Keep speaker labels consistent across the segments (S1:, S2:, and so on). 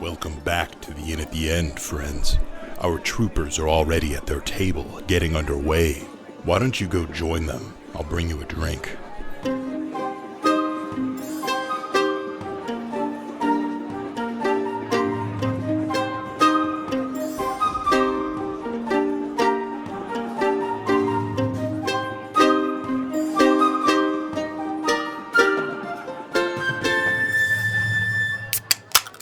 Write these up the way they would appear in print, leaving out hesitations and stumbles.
S1: Welcome back to the Inn at the End, friends. Our troopers are already at their table, getting underway. Why don't you go join them? I'll bring you a drink.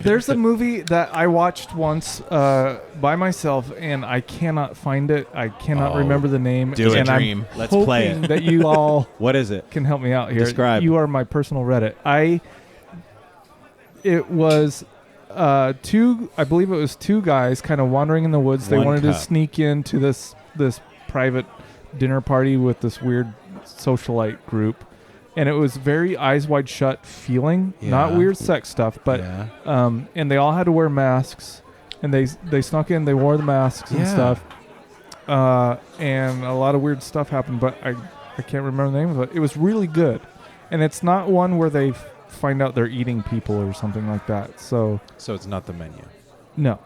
S2: There's a movie that I watched once by myself, and I cannot find it. I cannot remember the name.
S3: Do
S2: and
S3: a
S2: dream.
S3: Let's
S2: hoping
S3: play it.
S2: that you all
S3: What is it?
S2: can help me out here.
S3: Describe.
S2: You are my personal Reddit. It was I believe it was two guys kind of wandering in the woods. They wanted to sneak into this private dinner party with this weird socialite group. And it was very eyes wide shut feeling, not weird sex stuff, but and they all had to wear masks, and they snuck in, they wore the masks and stuff, and a lot of weird stuff happened, but I can't remember the name of it. It was really good, and it's not one where they find out they're eating people or something like that. So
S3: it's not the menu.
S2: No.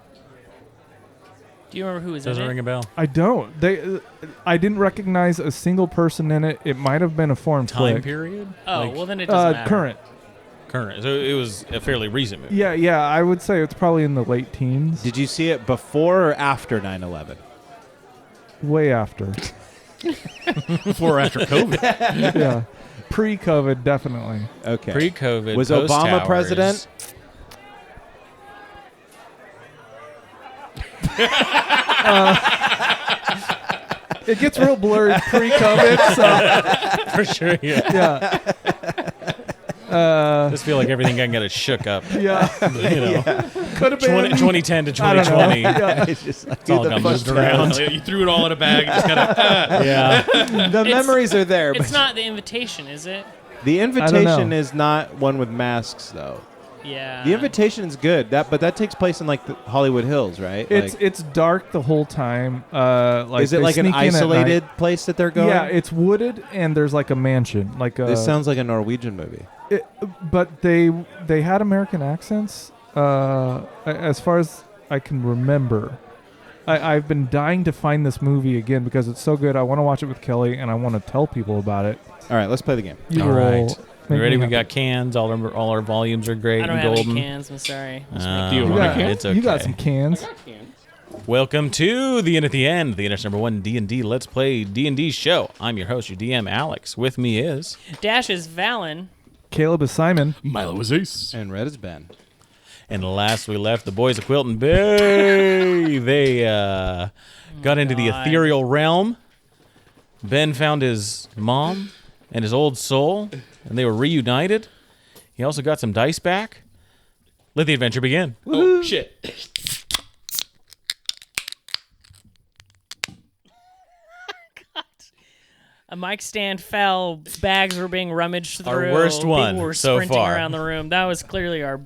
S4: Do you remember who was in it?
S5: Doesn't ring a bell.
S2: I don't. I didn't recognize a single person in it. It might have been a foreign
S5: Time
S2: flick.
S5: period?
S4: Oh, well then it doesn't matter.
S5: Current. So it was a fairly recent movie.
S2: Yeah, I would say it's probably in the late teens.
S3: Did you see it before or after 9/11?
S2: Way after.
S5: Before or after COVID?
S2: Yeah. Pre-COVID, definitely.
S3: Okay.
S5: Pre-COVID.
S3: Was Obama
S5: post-towers.
S3: president?
S2: It gets real blurry pre-COVID, so
S5: For sure,
S2: yeah.
S5: I just feel like everything got shook up.
S2: Yeah.
S5: You know,
S2: Could have been
S5: 2010 to
S2: I don't know.
S5: 2020.
S2: Yeah.
S3: It's just like
S5: It's all got moved around.
S6: You threw it all in a bag and just kind of.
S5: Yeah.
S3: The memories are there,
S4: It's
S3: but
S4: not the invitation, is it?
S3: the
S2: I don't
S3: invitation
S2: know.
S3: is not one with masks, though.
S4: Yeah.
S3: The invitation is good, but that takes place in like the Hollywood Hills, right?
S2: It's dark the whole time. Like
S3: is it
S2: they
S3: like an
S2: sneak in at
S3: isolated
S2: night.
S3: place that they're going?
S2: Yeah, it's wooded and there's like a mansion. Like
S3: This sounds like a Norwegian movie.
S2: but they had American accents. As far as I can remember, I've been dying to find this movie again because it's so good. I want to watch it with Kelly and I want to tell people about it.
S3: All right, let's play the game.
S2: You
S5: All
S2: will
S5: right.
S2: make
S5: You ready?
S2: me
S5: We
S2: happy.
S5: got cans. All our volumes are great
S4: I don't
S5: and
S4: have
S5: golden.
S4: any cans. I'm sorry.
S5: You
S2: You
S5: want
S2: got,
S5: a can? It's okay.
S2: you got some cans.
S5: Welcome to the Inn at the End, the internet's #1 D&D Let's Play D&D show. I'm your host, your DM, Alex. With me is...
S4: Dash is Valen.
S2: Caleb is Simon.
S6: Milo is ace.
S3: And red is Ben.
S5: And last we left, the boys of Quilton Bay. They got into the
S4: God.
S5: ethereal realm. Ben found his mom and his old soul, and they were reunited. He also got some dice back. Let the adventure begin.
S6: Oh, shit.
S4: A mic stand fell. Bags were being rummaged through.
S5: Our worst one
S4: People were
S5: so
S4: sprinting
S5: far.
S4: around the room. That was clearly our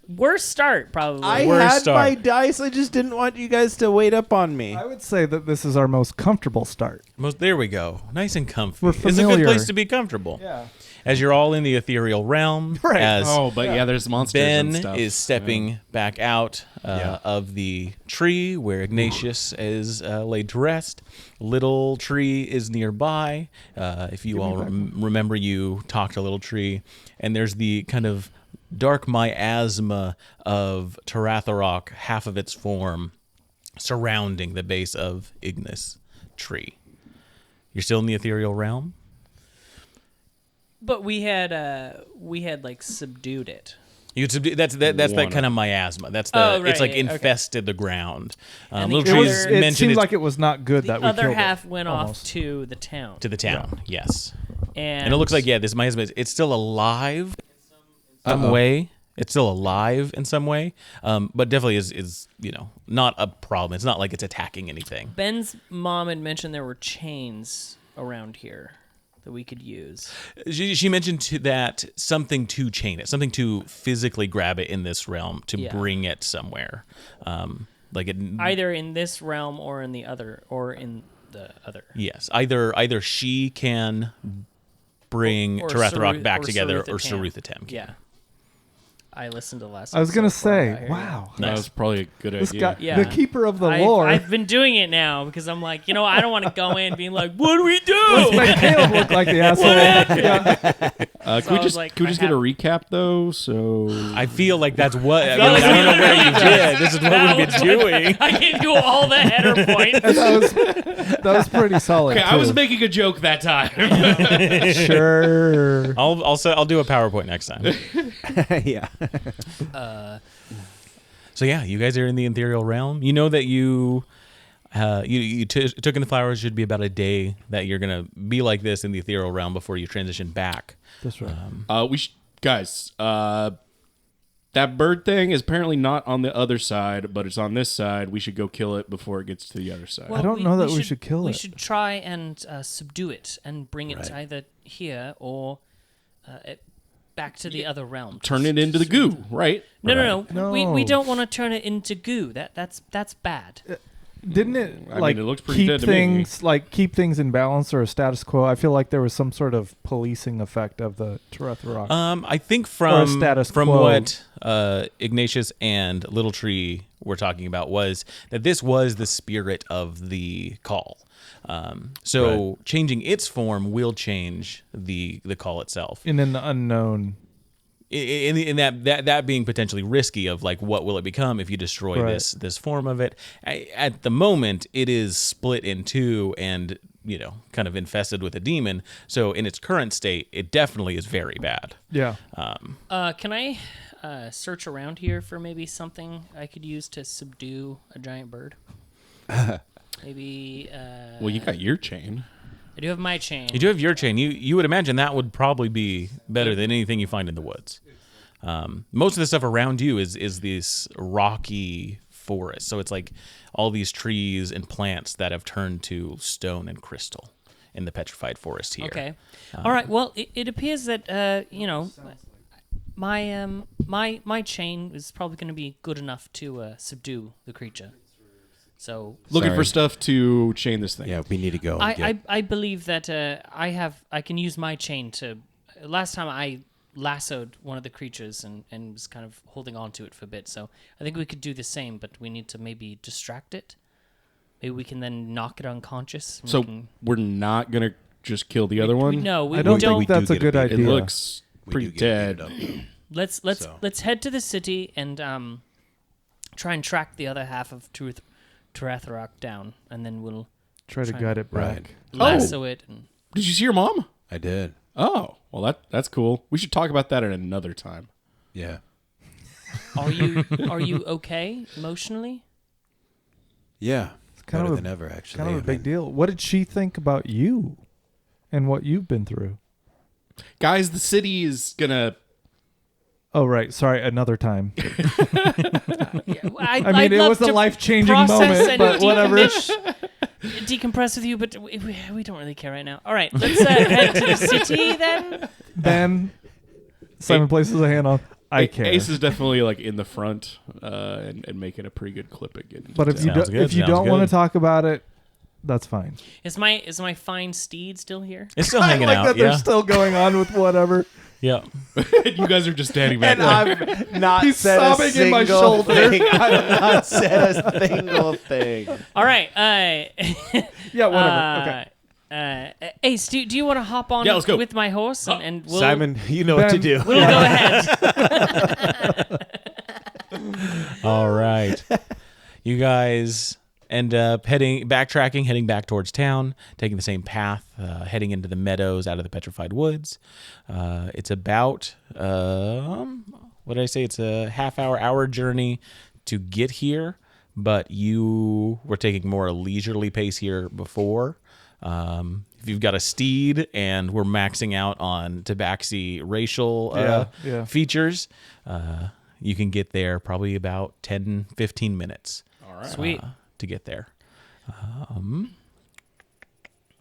S4: worst start, probably.
S3: I
S5: Worst
S3: had
S5: start.
S3: my dice. I just didn't want you guys to wait up on me.
S2: I would say that this is our most comfortable start.
S5: There we go. Nice and comfy.
S2: We're
S5: It's a good
S2: familiar.
S5: place to be comfortable.
S2: Yeah.
S5: As you're all in the ethereal realm,
S2: Right.
S5: as
S6: Oh, but yeah, there's monsters and
S5: Ben
S6: stuff.
S5: is stepping back out of the tree where Ignatius is laid to rest. Little Tree is nearby. If you all remember, you talked to Little Tree, and there's the kind of dark miasma of Teretherok, half of its form, surrounding the base of Ignis Tree. You're still in the ethereal realm?
S4: But we had like subdued it.
S5: You could subdue, that's that kind of miasma. That's the
S4: Oh,
S5: it's like
S4: right, okay.
S5: infested the ground.
S4: And
S5: Little
S4: the
S5: Tree's
S4: other-
S2: It
S5: mentioned
S2: seemed
S5: it's
S2: like it was not good
S4: The
S2: that we
S4: other
S2: killed
S4: half
S2: it.
S4: went
S2: Almost.
S4: off to the town.
S5: to the town. Yes,
S4: And
S5: and it looks like this miasma it's still alive in some way. It's still alive in some way, but definitely is not a problem. It's not like it's attacking anything.
S4: Ben's mom had mentioned there were chains around here that we could use.
S5: She mentioned that something to chain it, something to physically grab it in this realm to bring it somewhere.
S4: Either in this realm or in the other.
S5: Yes, either she can bring
S4: Or
S5: Teretherok
S4: Saruth-
S5: back
S4: or
S5: together, or
S4: Saruthatem.
S5: Saruthatem can.
S4: Yeah. I listened to the last.
S2: I was gonna
S4: episode before I
S2: say,
S4: got here,
S2: wow,
S6: That was probably a good
S2: this
S6: idea.
S2: guy,
S4: Yeah.
S2: the keeper of the
S4: I've,
S2: lore.
S4: I've been doing it now because I'm like, I don't want to go in being like, what do we
S2: Let's
S4: do?
S2: make Caleb look like the asshole. Yeah.
S6: Can
S4: So
S6: we
S4: I was
S6: just
S4: like,
S6: can we
S4: I
S6: just get a
S4: have-
S6: recap though? So
S5: I feel like that's what. I,
S4: feel
S5: mean,
S4: like
S5: I don't know
S4: we-
S5: where you did. This is what
S4: That
S5: we've
S4: was
S5: been
S4: what-
S5: doing.
S4: I gave you all the header points.
S2: that was pretty solid.
S6: okay, I was
S2: too.
S6: making a joke that time.
S2: Sure.
S5: I'll do a PowerPoint next time.
S3: Yeah.
S5: So yeah, you guys are in the ethereal realm. You know that you took in the flowers. Should be about a day that you're gonna be like this in the ethereal realm before you transition back.
S2: That's right.
S6: Guys, that bird thing is apparently not on the other side, but it's on this side. We should go kill it before it gets to the other side.
S2: I don't know that we should kill
S4: We
S2: it.
S4: should try and subdue it and bring it
S1: Right.
S4: either here or back to the other realm.
S6: Turn it into the goo, right?
S4: No.
S2: No.
S4: We don't want to turn it into goo. That's bad.
S2: Didn't it
S6: I
S2: like
S6: mean, it looks pretty
S2: keep
S6: dead to me.
S2: things like keep things in balance or a status quo? I feel like there was some sort of policing effect of the Teretherok.
S5: I think
S2: Or a
S5: from
S2: status
S5: from
S2: quo.
S5: what Ignatius and Little Tree were talking about was that this was the spirit of the call. So changing its form will change the call itself.
S2: in an unknown.
S5: In that being potentially risky of like what will it become if you destroy
S2: Right.
S5: this form of it. At the moment it is split in two and kind of infested with a demon, so in its current state it definitely is very bad.
S2: Yeah.
S4: Can I search around here for maybe something I could use to subdue a giant bird? Maybe.
S6: Well, you got your chain.
S4: I do have my chain.
S5: You do have your chain. You would imagine that would probably be better than anything you find in the woods. Most of the stuff around you is this rocky forest, so it's like all these trees and plants that have turned to stone and crystal in the petrified forest here.
S4: Okay. All right. Well, it appears that my chain is probably going to be good enough to subdue the creature. So
S6: Looking
S3: Sorry.
S6: for stuff to chain this thing.
S3: Yeah, we need to go. And
S4: I believe that I can use my chain to. Last time I lassoed one of the creatures and was kind of holding on to it for a bit. So I think we could do the same, but we need to maybe distract it. Maybe we can then knock it unconscious. and
S6: So
S4: we can,
S6: we're not gonna just kill the other one.
S4: No, we
S2: I don't
S4: don't.
S2: think that's a
S1: get
S2: good
S1: it.
S6: It
S2: idea.
S6: looks
S1: We
S6: pretty
S1: do get
S6: dead.
S1: beat up.
S4: Let's head to the city and try and track the other half of Teretherok down, and then we'll
S2: Try to
S4: Try
S2: guide it
S1: Right.
S2: back.
S4: lasso it. And
S6: Did you see your mom?
S1: I did.
S6: Oh, well that's cool. We should talk about that at another time.
S1: Yeah.
S4: are you okay emotionally?
S1: Yeah.
S2: kind
S1: Better
S2: of a-
S1: than ever, actually.
S2: Kind of a
S1: I
S2: big
S1: mean,
S2: deal. What did she think about you and what you've been through?
S6: Guys, the city is gonna.
S2: Oh, right. Sorry, another time.
S4: Yeah,
S2: I mean,
S4: I'd
S2: it
S4: love
S2: was a
S4: to
S2: life-changing
S4: process
S2: moment,
S4: and
S2: but whatever.
S4: decompress with you, but we don't really care right now. All right, let's head to the city then.
S2: Then Simon places a hand on. I care.
S6: Ace is definitely like in the front and making a pretty good clip at getting.
S2: But if you
S5: Sounds
S2: do,
S5: good,
S2: if you
S5: sounds
S2: don't want
S5: good.
S2: to talk about it, that's fine.
S4: Is my fine steed still here?
S5: It's still
S2: I
S5: hanging
S2: like
S5: out.
S2: that
S5: Yeah.
S2: they're still going on with whatever.
S5: Yeah.
S6: you guys are just standing back.
S3: And
S6: there.
S3: I've not
S2: He's
S3: said
S2: sobbing
S3: a single
S2: in my shoulder.
S3: thing. I've not said a single thing.
S4: All right.
S2: Yeah, whatever. Okay.
S4: Ace, do you want to hop on
S6: Yeah, let's go.
S4: with my horse and we'll,
S3: Simon, you know what to
S2: Ben,
S3: do.
S4: we'll go ahead.
S5: All right. You guys end up heading back towards town, taking the same path, heading into the meadows out of the petrified woods. It's about, what did I say? It's a hour journey to get here, but you were taking more a leisurely pace here before. If you've got a steed and we're maxing out on tabaxi racial
S2: Yeah.
S5: features, you can get there probably about 10-15 minutes.
S6: All right.
S4: Sweet.
S5: To get there.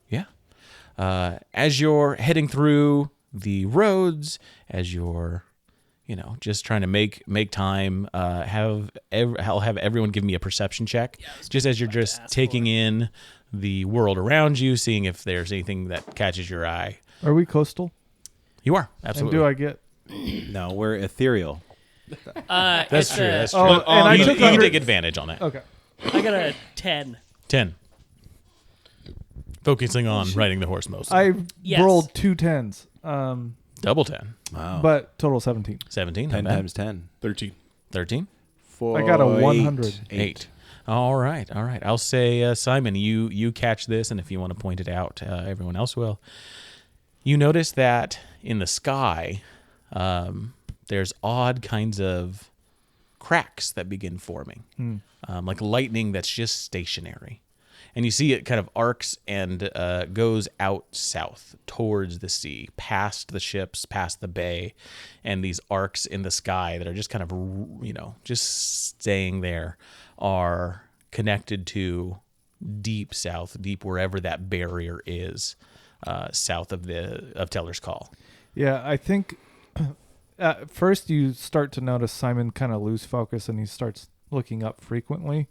S5: Yeah. As you're heading through the roads, as you're, just trying to make time, I'll have everyone give me a perception check, just as you're just taking in the world around you, seeing if there's anything that catches your eye.
S2: Are we coastal?
S5: You are,
S2: And
S5: absolutely.
S2: do I get?
S3: No, we're ethereal.
S5: That's true. That's true.
S2: Oh, and I
S5: you,
S2: took
S5: you can
S2: 100
S5: take advantage on that.
S2: Okay.
S4: I got a 10.
S5: 10. Focusing on riding the horse mostly.
S2: I
S4: Yes.
S2: rolled 2 10s,
S5: Double 10.
S3: Wow.
S2: but total 17.
S5: 17.
S3: 10
S5: not bad.
S3: times 10.
S6: 13.
S5: 13.
S3: Four,
S2: I got a 100.
S5: 8. All right. I'll say, Simon, you catch this, and if you want to point it out, everyone else will. You notice that in the sky, there's odd kinds of cracks that begin forming, like lightning that's just stationary. And you see it kind of arcs and goes out south towards the sea, past the ships, past the bay, and these arcs in the sky that are just kind of, just staying there are connected to deep south, deep wherever that barrier is, south of Teller's Call.
S2: Yeah, I think at first you start to notice Simon kind of lose focus and he starts looking up frequently,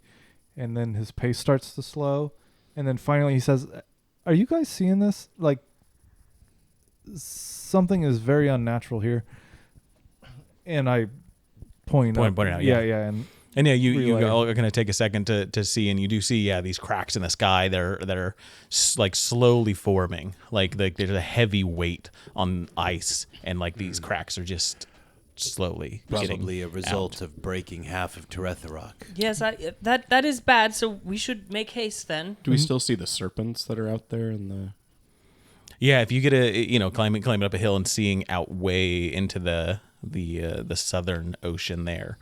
S2: and then his pace starts to slow, and then finally he says, "Are you guys seeing this? Like, something is very unnatural here." And I point
S5: it out, yeah.
S2: And
S5: yeah, you
S2: relay.
S5: all are going to take a second to see, and you do see, these cracks in the sky that are like slowly forming, like there's a heavy weight on ice, and like these cracks are just slowly
S7: Probably a
S5: getting
S7: result
S5: out.
S7: of breaking half of Teretherok.
S4: Yes, that is bad. So we should make haste then.
S6: Do we still see the serpents that are out there in the?
S5: Yeah, if you get climbing up a hill and seeing out way into the southern ocean there,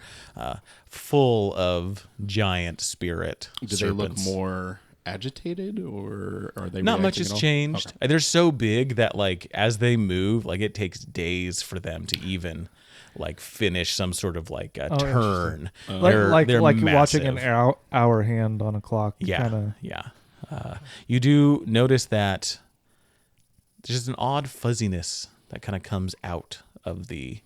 S5: full of giant spirit
S6: Do
S5: serpents.
S6: they look more agitated, or are they
S5: Not much
S6: reacting
S5: has
S6: at all?
S5: changed.
S6: Okay.
S5: They're so big that like as they move, like it takes days for them to even like finish some sort of like a turn.
S2: like
S5: They're
S2: watching an
S5: massive.
S2: hour hand on a clock.
S5: Yeah,
S2: Kinda.
S5: yeah. You do notice that there's just an odd fuzziness that kind of comes out of the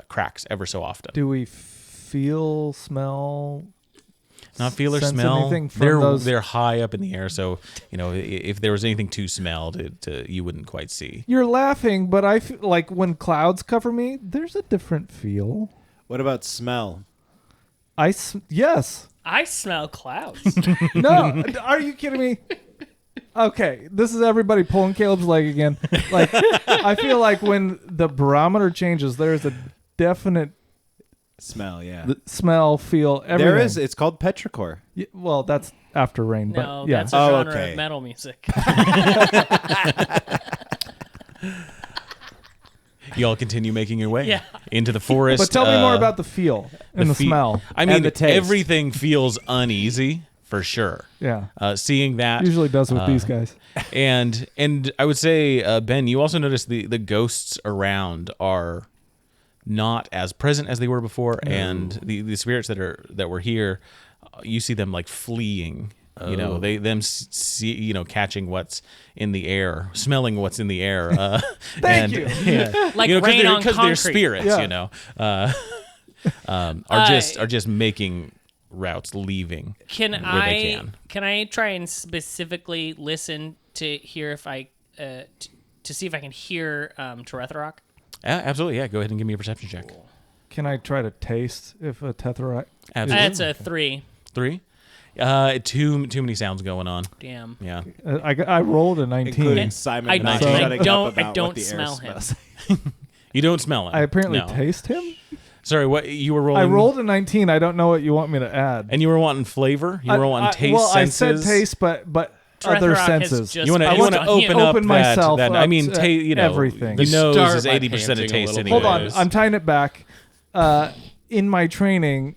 S5: cracks ever so often.
S2: Do we feel, smell?
S5: Not feel or
S2: sense
S5: smell.
S2: anything from those?
S5: They're high up in the air, so if there was anything to smell, you wouldn't quite see.
S2: You're laughing, but I feel like when clouds cover me, there's a different feel.
S3: What about smell?
S2: Yes.
S4: I smell clouds.
S2: No, are you kidding me? Okay, this is everybody pulling Caleb's leg again. Like, I feel like when the barometer changes, there's a definite
S3: Smell, yeah.
S2: smell, feel, everything.
S3: There is. It's called petrichor.
S2: Well, that's after rain,
S4: No,
S2: but yeah.
S4: that's a genre
S3: okay.
S4: of metal music.
S5: You all continue making your way
S4: Yeah.
S5: into the forest.
S2: But tell me more about the feel and the
S5: fe-
S2: smell.
S5: I mean,
S3: the taste.
S5: everything feels uneasy for sure.
S2: Yeah.
S5: Seeing that
S2: Usually does with these guys.
S5: and I would say, Ben, you also notice the ghosts around are not as present as they were before, and the spirits that were here, you see them like fleeing. Catching what's in the air, smelling what's in the air.
S2: Thank you.
S5: Yeah,
S4: Like rain on
S5: because they're
S4: concrete.
S5: spirits,
S2: Yeah.
S5: are just making routes, leaving
S4: Can
S5: where
S4: I
S5: they can.
S4: can I try and specifically listen to hear if I to see if I can hear Teretherok?
S5: Absolutely, yeah. Go ahead and give me a perception check.
S2: Can I try to taste if a Teretherok?
S5: Absolutely.
S4: That's a 3.
S5: 3. Too many sounds going on.
S4: Damn.
S5: Yeah.
S2: I rolled a 19.
S3: Including Simon
S4: I-
S3: and I
S2: I
S3: shutting
S4: don't-
S3: up about
S4: I don't
S3: what the
S4: smell
S3: air
S4: him.
S3: smells.
S5: You don't smell it.
S2: I apparently
S5: No.
S2: taste him.
S5: Sorry, what you were rolling?
S2: I rolled a 19. I don't know what you want me to add.
S5: And you were wanting flavor. You were wanting taste.
S2: Well,
S5: senses.
S2: I said taste, but other
S4: Teretherok has
S2: senses.
S4: just
S5: You want to
S4: based on
S5: open
S4: you.
S5: up
S2: Open
S5: that,
S2: myself
S5: that-
S2: up
S5: I mean,
S2: to everything.
S5: The nose
S6: Start
S5: is
S6: by
S5: 80% of
S6: panting a
S5: taste.
S6: little
S5: Anyway.
S2: Hold on, I'm tying it back. In my training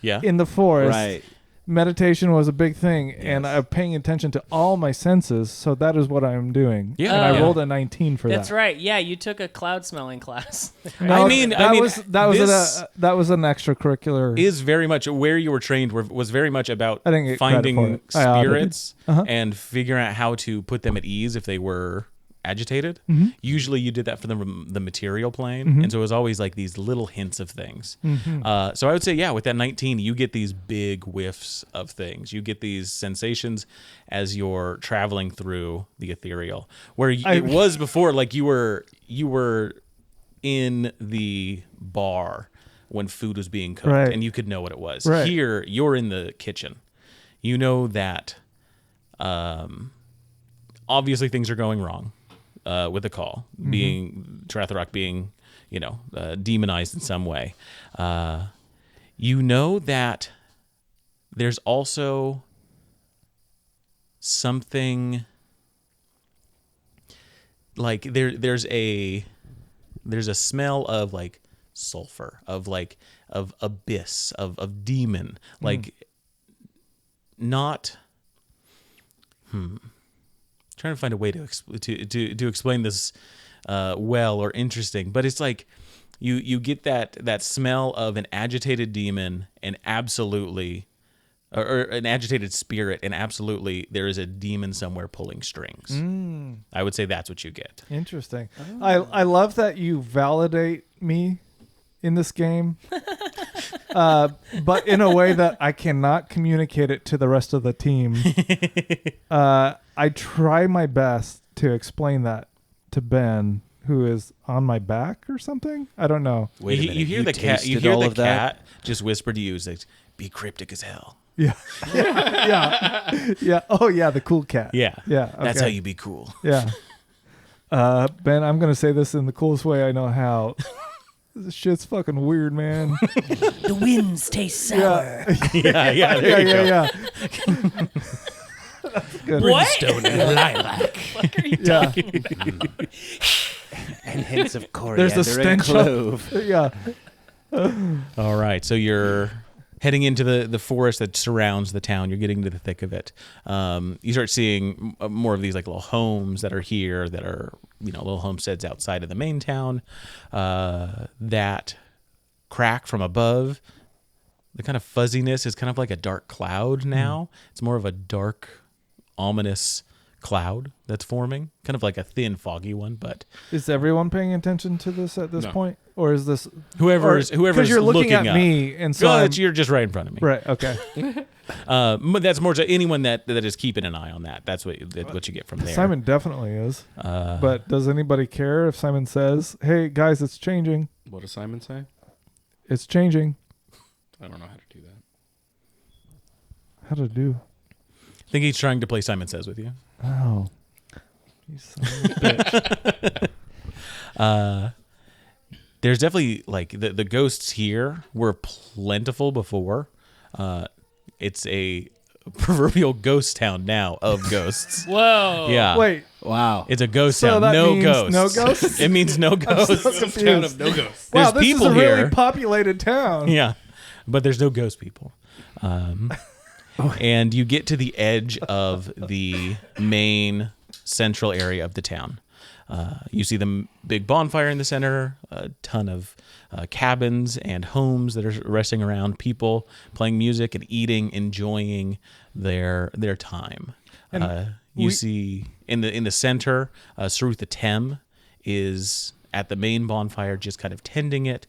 S5: Yeah.
S2: in the forest,
S3: Right.
S2: meditation was a big thing, and I'm paying attention to all my senses. So that is what I'm doing.
S5: Yeah.
S2: and I
S5: Yeah.
S2: rolled a 19 for
S4: That's
S2: that.
S4: right. Yeah, you took a cloud smelling class.
S2: No,
S5: I mean,
S2: that was
S5: this
S2: that was an extracurricular.
S5: is very much where you were trained. Was very much about
S2: I didn't get credit
S5: finding
S2: for it. I audited.
S5: spirits
S2: Uh-huh.
S5: and figuring out how to put them at ease if they were agitated.
S2: Mm-hmm.
S5: Usually, you did that for the material plane, and so it was always like these little hints of things.
S2: Mm-hmm.
S5: So I would say, yeah, with that 19, you get these big whiffs of things. You get these sensations as you're traveling through the ethereal, where it was before. Like you were in the bar when food was being cooked,
S2: Right.
S5: and you could know what it was.
S2: Right.
S5: Here, you're in the kitchen. You know that obviously things are going wrong with the call, being Teretherok being, demonized in some way. You know that there's also something like there's a smell of like sulfur, of abyss, of demon, like not trying to find a way to explain this well or interesting, but it's like you get that smell of an agitated demon and absolutely or an agitated spirit, and absolutely there is a demon somewhere pulling strings. I would say that's what you get.
S2: Interesting. I love that you validate me in this game, but in a way that I cannot communicate it to the rest of the team. I try my best to explain that to Ben, who is on my back or something. I don't know.
S7: Wait a minute.
S5: You hear the cat. You hear the cat just whisper to you, like, "Be cryptic as hell."
S2: Yeah. Yeah. Oh yeah, the cool cat.
S5: Yeah.
S2: Yeah.
S5: That's
S2: okay.
S5: how you be cool.
S2: Yeah. Ben, I'm gonna say this in the coolest way I know how. This shit's fucking weird, man.
S4: The winds taste sour.
S5: Yeah. There you go.
S2: Yeah. That's good.
S7: Brimstone and lilac.
S4: What are you
S2: Yeah.
S4: talking about?
S7: And hints of coriander
S2: There's a
S7: and
S2: stench
S7: clove.
S2: Yeah.
S5: All right, so you're heading into the forest that surrounds the town. You're getting to the thick of it. You start seeing more of these like little homes that are here, that are little homesteads outside of the main town. That crack from above, the kind of fuzziness is kind of like a dark cloud now. It's more of a dark, ominous cloud that's forming, kind of like a thin, foggy one. But
S2: Is everyone paying attention to this at this
S6: No.
S2: point, or is this
S5: whoever's
S2: because you're looking at
S5: up.
S2: me and so
S5: So
S2: I'm-
S5: you're just right in front of me.
S2: right? Okay.
S5: But that's more to anyone that is keeping an eye on that. That's what you get from there.
S2: Simon definitely is. But does anybody care if Simon says, "Hey guys, it's changing.
S6: What does Simon say?
S2: It's changing."
S6: I don't know how to do that.
S2: How to do?
S5: I think he's trying to play Simon Says with you.
S2: Oh, you son of a bitch.
S5: There's definitely like the ghosts here were plentiful before. It's a proverbial ghost town now of ghosts.
S4: Whoa.
S5: Yeah.
S2: Wait,
S7: Wow.
S5: It's a ghost
S2: So
S5: town.
S2: that
S5: No
S2: means
S5: ghosts.
S2: no ghosts?
S5: It means no
S2: I'm
S5: ghosts.
S2: so confused.
S6: Town of no ghosts.
S2: Wow,
S5: There's
S2: this
S5: people
S2: is a
S5: here.
S2: really populated town.
S5: Yeah, but there's no ghost people. And you get to the edge of the main central area of the town. You see the big bonfire in the center, a ton of cabins and homes that are resting around, people playing music and eating, enjoying their time. You see in the center, Sarutha Tem is at the main bonfire, just kind of tending it.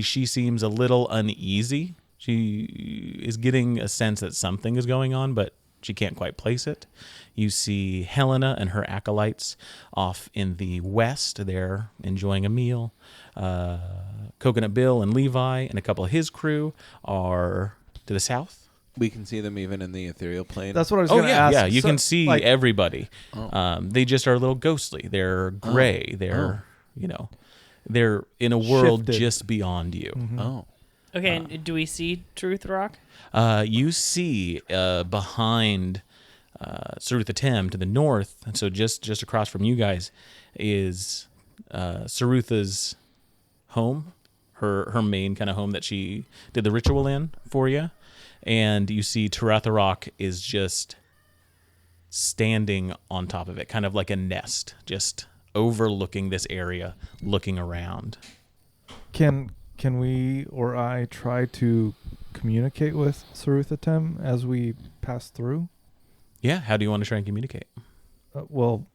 S5: She seems a little uneasy. She is getting a sense that something is going on, but she can't quite place it. You see Helena and her acolytes off in the west. They're enjoying a meal. Coconut Bill and Levi and a couple of his crew are to the south.
S3: We can see them even in the ethereal plane.
S2: That's what I was going to ask.
S5: Yeah, you
S2: So,
S5: can see
S2: like,
S5: everybody. They just are a little ghostly. They're gray. They're, they're in a world
S2: Shifted.
S5: just beyond you.
S3: Oh.
S4: Okay, and do we see Teretherok?
S5: You see behind Sarutha Tem to the north, and so just across from you guys is Sarutha's home, her main kind of home that she did the ritual in for you. And you see Teretherok is just standing on top of it, kind of like a nest, just overlooking this area, looking around.
S2: Can we or I try to communicate with Sarutha Tem as we pass through?
S5: Yeah, how do you want to try and communicate?
S2: Well,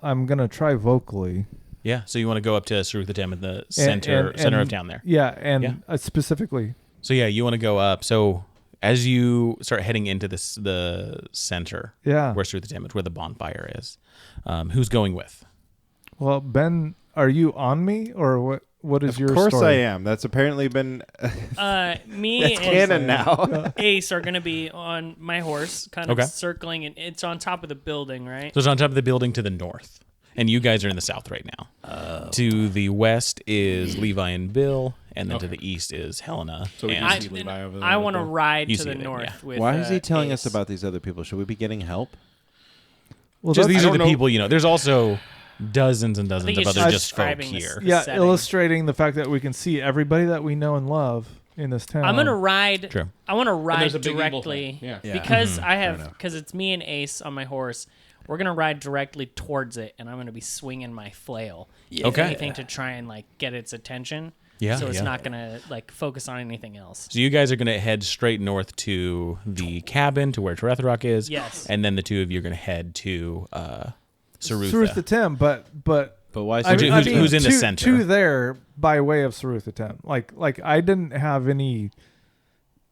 S2: I'm gonna try vocally.
S5: Yeah, so you want to go up to Sarutha Tem in the center of town there.
S2: Yeah, and
S5: Yeah.
S2: Specifically.
S5: So yeah, you want to go up. So as you start heading into the center,
S2: Yeah.
S5: where Sarutha Tem is, where the bonfire is, who's going with?
S2: Well, Ben are you on me or what? What is your story?
S3: Of course I am. That's apparently been
S4: Me
S3: it's canon
S4: and
S3: now.
S4: Ace are going to be on my horse, kind of
S5: Okay.
S4: circling, and it's on top of the building, right?
S5: So it's on top of the building to the north. And you guys are in the south right now. To the west is Levi and Bill, and then to the east is Helena.
S6: So we
S5: and
S6: can see Levi over there.
S4: I want to ride
S5: You
S4: to
S5: see
S4: the
S5: it,
S4: north
S5: yeah.
S4: with
S3: Why is he telling
S4: Ace.
S3: us about these other people? Should we be getting help?
S2: Well,
S5: just
S2: that's-
S5: these
S6: I
S5: are the
S6: don't know.
S5: people, you know. There's also dozens and dozens
S4: think
S5: of
S4: it's
S5: other
S4: just
S5: just folk
S4: describing this.
S5: here.
S2: yeah,
S4: setting.
S2: illustrating the fact that we can see everybody that we know and love in this town.
S4: I'm gonna ride.
S5: True.
S4: I want to
S6: And
S4: ride
S6: there's a big evil
S4: directly
S6: thing. Yeah.
S3: Yeah.
S4: because I
S3: Fair
S4: have
S3: enough.
S4: because it's me and Ace on my horse. We're gonna ride directly towards it, and I'm gonna be swinging my flail. If
S5: Okay.
S4: anything to try and like get its attention.
S5: Yeah,
S4: So it's
S5: yeah.
S4: not gonna like focus on anything else.
S5: So you guys are going to head straight north to the cabin, to where Teretherok is.
S4: Yes.
S5: And then the two of you are going to head to Sarutha.
S2: Sarutha Tem, but
S3: But why?
S2: I mean,
S5: who's in the
S2: to-
S5: center?
S2: To there by way of Sarutha Tem. Like I didn't have any.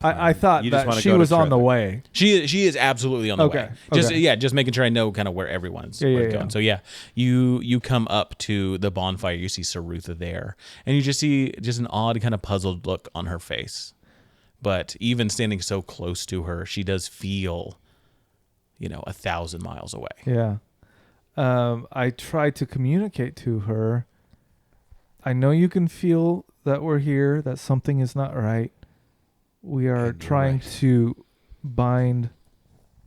S2: I thought
S3: You just
S2: that
S3: wanna
S2: she
S3: go to
S2: was on the
S3: Teretherok.
S2: way.
S5: She is absolutely on the
S2: Okay,
S5: way. Just
S2: okay.
S5: just making sure I know kind of where everyone's
S2: Yeah,
S5: where
S2: yeah,
S5: it's going.
S2: yeah.
S5: So yeah, you come up to the bonfire. You see Sarutha there, and you just see just an odd kind of puzzled look on her face. But even standing so close to her, she does feel, 1,000 miles away.
S2: Yeah. I tried to communicate to her. I know you can feel that we're here, that something is not right. We are
S3: And you're
S2: trying
S3: right.
S2: to bind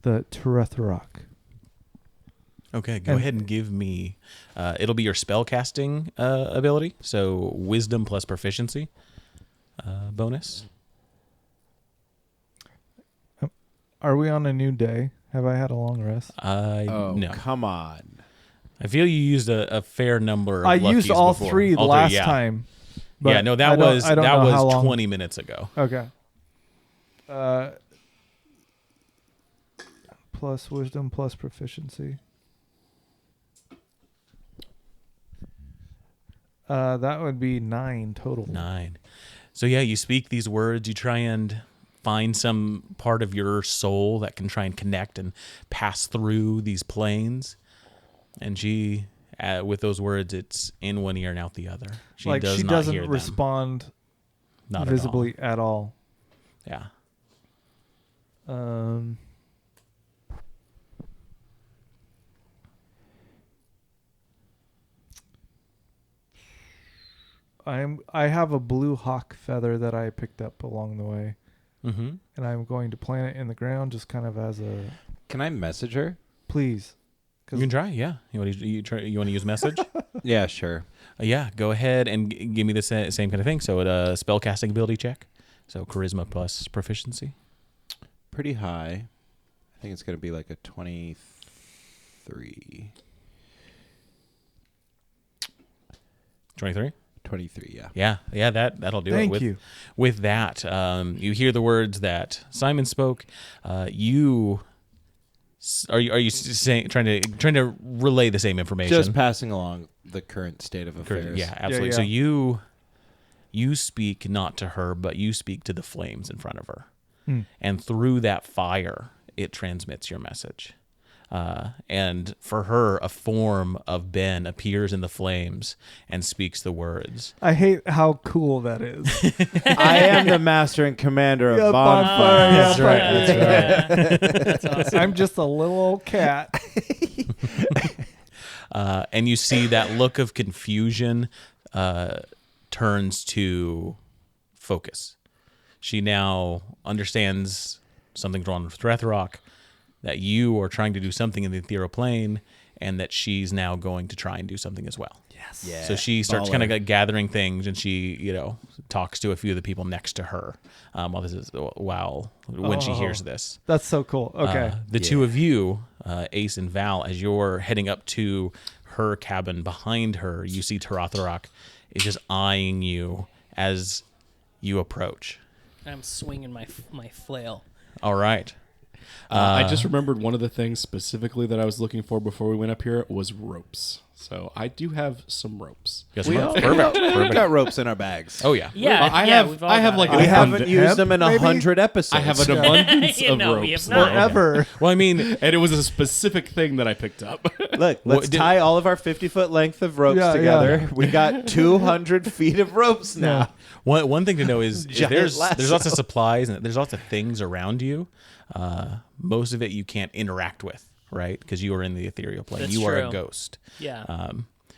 S2: the Teretherok.
S5: Okay, go
S2: And-
S5: ahead and give me. It'll be your spell casting ability, so wisdom plus proficiency bonus.
S2: Are we on a new day? Have I had a long rest?
S3: Oh,
S5: No,
S3: come on.
S5: I feel you used a fair number. Of
S2: I used
S5: luckies
S2: all
S5: before.
S2: three the
S5: All
S2: last
S5: yeah.
S2: time.
S5: Yeah, no, that
S2: I don't-
S5: was
S2: I don't know how long.
S5: 20 minutes ago.
S2: Okay. Plus wisdom plus proficiency. That would be 9 total.
S5: 9. So yeah, you speak these words. You try and find some part of your soul that can try and connect and pass through these planes. And she, with those words, it's in one ear and out the other. She
S2: Like
S5: does
S2: she
S5: not
S2: doesn't
S5: hear them.
S2: respond
S5: Not
S2: visibly at all.
S5: At all. Yeah.
S2: I have a blue hawk feather that I picked up along the way,
S5: Mm-hmm.
S2: and I'm going to plant it in the ground just kind of as a
S3: Can I message her?
S2: please.
S5: You can try. Yeah. You want to use message?
S3: Yeah, sure.
S5: Yeah. Go ahead and give me the same kind of thing. So a spell casting ability check. So charisma plus proficiency.
S3: Pretty high. I think it's going to be like a 23.
S5: 23.
S3: 23, yeah.
S5: Yeah, that'll do it.
S2: Thank you.
S5: With that, you hear the words that Simon spoke. Are you saying trying to relay the same information?
S3: Just passing along the current state of affairs.
S5: Yeah, absolutely.
S2: Yeah.
S5: So you speak not to her, but you speak to the flames in front of her, and through that fire, it transmits your message. And for her, a form of Ben appears in the flames and speaks the words.
S2: I hate how cool that is.
S3: I am the master and commander of
S2: Yeah,
S3: Bonfire.
S2: Bonfire,
S5: That's right. That's right.
S4: That's awesome.
S2: I'm just a little old cat.
S5: And you see that look of confusion turns to focus. She now understands something's wrong with Teretherok, that you are trying to do something in the ethereal plane, and that she's now going to try and do something as well.
S3: Yes. Yeah.
S5: So she starts kind of like gathering things, and she, talks to a few of the people next to her when she hears this.
S2: That's so cool. Okay.
S5: The two of you, Ace and Val, as you're heading up to her cabin, behind her, you see Teretherok is just eyeing you as you approach.
S4: I'm swinging my flail.
S5: All right.
S6: I just remembered one of the things specifically that I was looking for before we went up here was ropes. So I do have some ropes.
S5: Yes,
S3: We
S5: perfect.
S3: all
S5: Perfect.
S3: got ropes in our bags.
S5: Oh yeah.
S4: Yeah,
S6: I
S4: yeah,
S6: have-
S4: we've all
S6: I have
S4: got
S6: like
S4: it.
S3: We
S6: an
S3: haven't used
S2: Hemp,
S3: them in
S2: maybe?
S3: 100 episodes.
S6: I have an abundance
S4: Yeah,
S6: of
S4: no, we
S6: ropes.
S4: have not.
S2: Forever.
S5: Well, I mean,
S6: And it was a specific thing that I picked up.
S3: Look, let's tie all of our 50-foot length of ropes
S2: Yeah,
S3: together.
S2: yeah.
S3: We got 200 feet of ropes now.
S5: one thing to know is
S3: Giant
S5: there's
S3: lasso.
S5: lots of supplies and there's lots of things around you. Most of it you can't interact with, right? Because you are in the ethereal plane.
S4: That's
S5: You are
S4: true.
S5: a ghost.
S4: Yeah.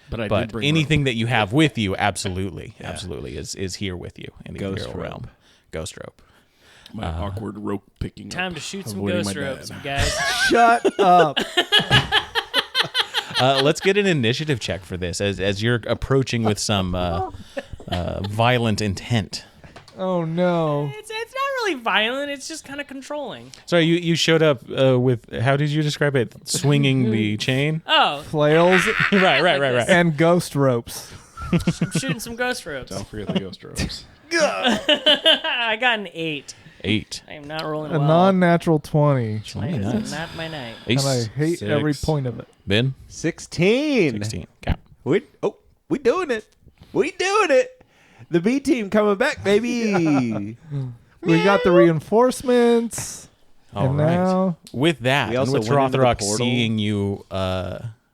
S6: But I did
S5: But
S6: bring
S5: anything that you have with you, absolutely is here with you in the
S3: Ghost
S5: ethereal
S3: rope.
S5: realm. Ghost rope.
S6: my awkward rope picking.
S4: Time
S6: up,
S4: to shoot some
S6: avoiding
S4: ghost
S6: my
S4: ropes,
S6: dad.
S4: guys.
S2: Shut up.
S5: Let's get an initiative check for this as you're approaching with some violent intent.
S2: Oh no.
S4: It's not really violent. It's just kind of controlling.
S5: Sorry, you showed up with, how did you describe it? Swinging the chain?
S4: Oh,
S2: Flails
S5: Right.
S2: and ghost ropes.
S4: I'm shooting some ghost ropes.
S6: Don't forget the ghost ropes.
S4: I got an 8.
S5: 8.
S4: I am not rolling
S2: A
S4: well.
S2: non-natural 20.
S4: Tonight
S5: Nice.
S4: is not my night.
S2: And I
S5: Ace.
S2: hate every
S6: 6.
S2: point of it.
S5: Ben?
S3: 16.
S5: 16. Cap.
S3: We doing it. We doing it. The B team coming back, baby.
S2: We got the reinforcements.
S5: All
S2: and
S5: right.
S2: now
S5: With that,
S3: We
S5: and
S3: also
S5: with
S3: went into the
S5: Teretherok
S3: portal.
S5: seeing you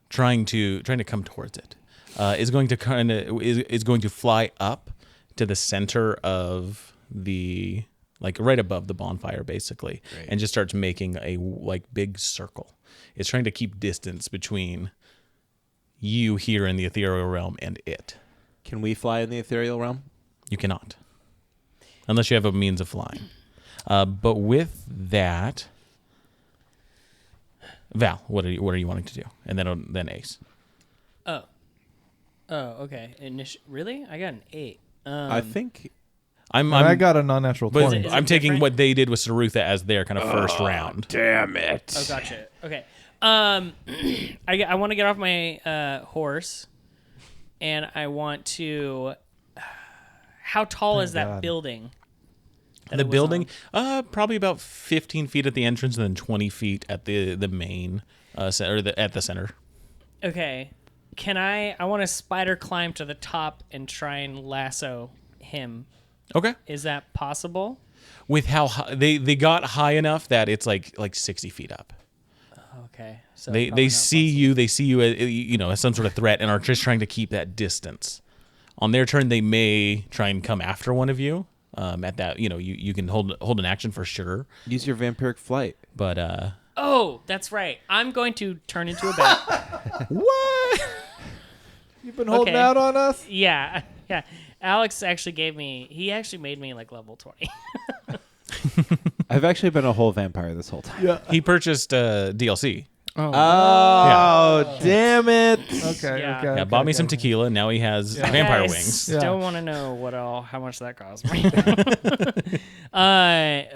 S5: trying to come towards it, is going to fly up to the center of the, like right above the bonfire, basically, and just starts making a like big circle. It's trying to keep distance between you here in the ethereal realm and it.
S3: Can we fly in the ethereal realm?
S5: You cannot, unless you have a means of flying. But with that, Val, what are you wanting to do? And then Ace.
S4: Oh, okay. Really? I got an 8.
S3: I think
S2: and I got a non-natural
S5: But
S2: 20.
S4: it
S5: I'm taking
S4: different?
S5: what they did with Sarutha as their kind of first round.
S3: damn it.
S4: Oh, gotcha. Okay. I want to get off my horse, and I want to. How tall is that
S2: God.
S4: building? that
S5: The
S4: it was
S5: building,
S4: on?
S5: probably about 15 feet at the entrance, and then 20 feet at the main center, at the center.
S4: Okay. I want to spider climb to the top and try and lasso him.
S5: Okay.
S4: Is that possible?
S5: With how high, they got high enough that it's like 60 feet up.
S4: Okay. So
S5: They
S4: probably not
S5: see you. They see you as, as some sort of threat, and are just trying to keep that distance. On their turn, they may try and come after one of you. At that, you can hold an action for sure.
S3: Use your vampiric flight.
S5: But
S4: Oh, that's right. I'm going to turn into a bat.
S5: what?
S2: You've been holding
S4: Okay.
S2: out on us?
S4: Yeah. Alex actually made me like level 20.
S3: I've actually been a whole vampire this whole time.
S2: Yeah.
S5: He purchased DLC.
S3: Oh, damn it.
S2: Okay.
S4: Yeah.
S2: Okay.
S5: Yeah, bought me some tequila. Now he has vampire
S4: Guys,
S5: wings.
S2: Yeah.
S4: Don't want to know how much that cost me.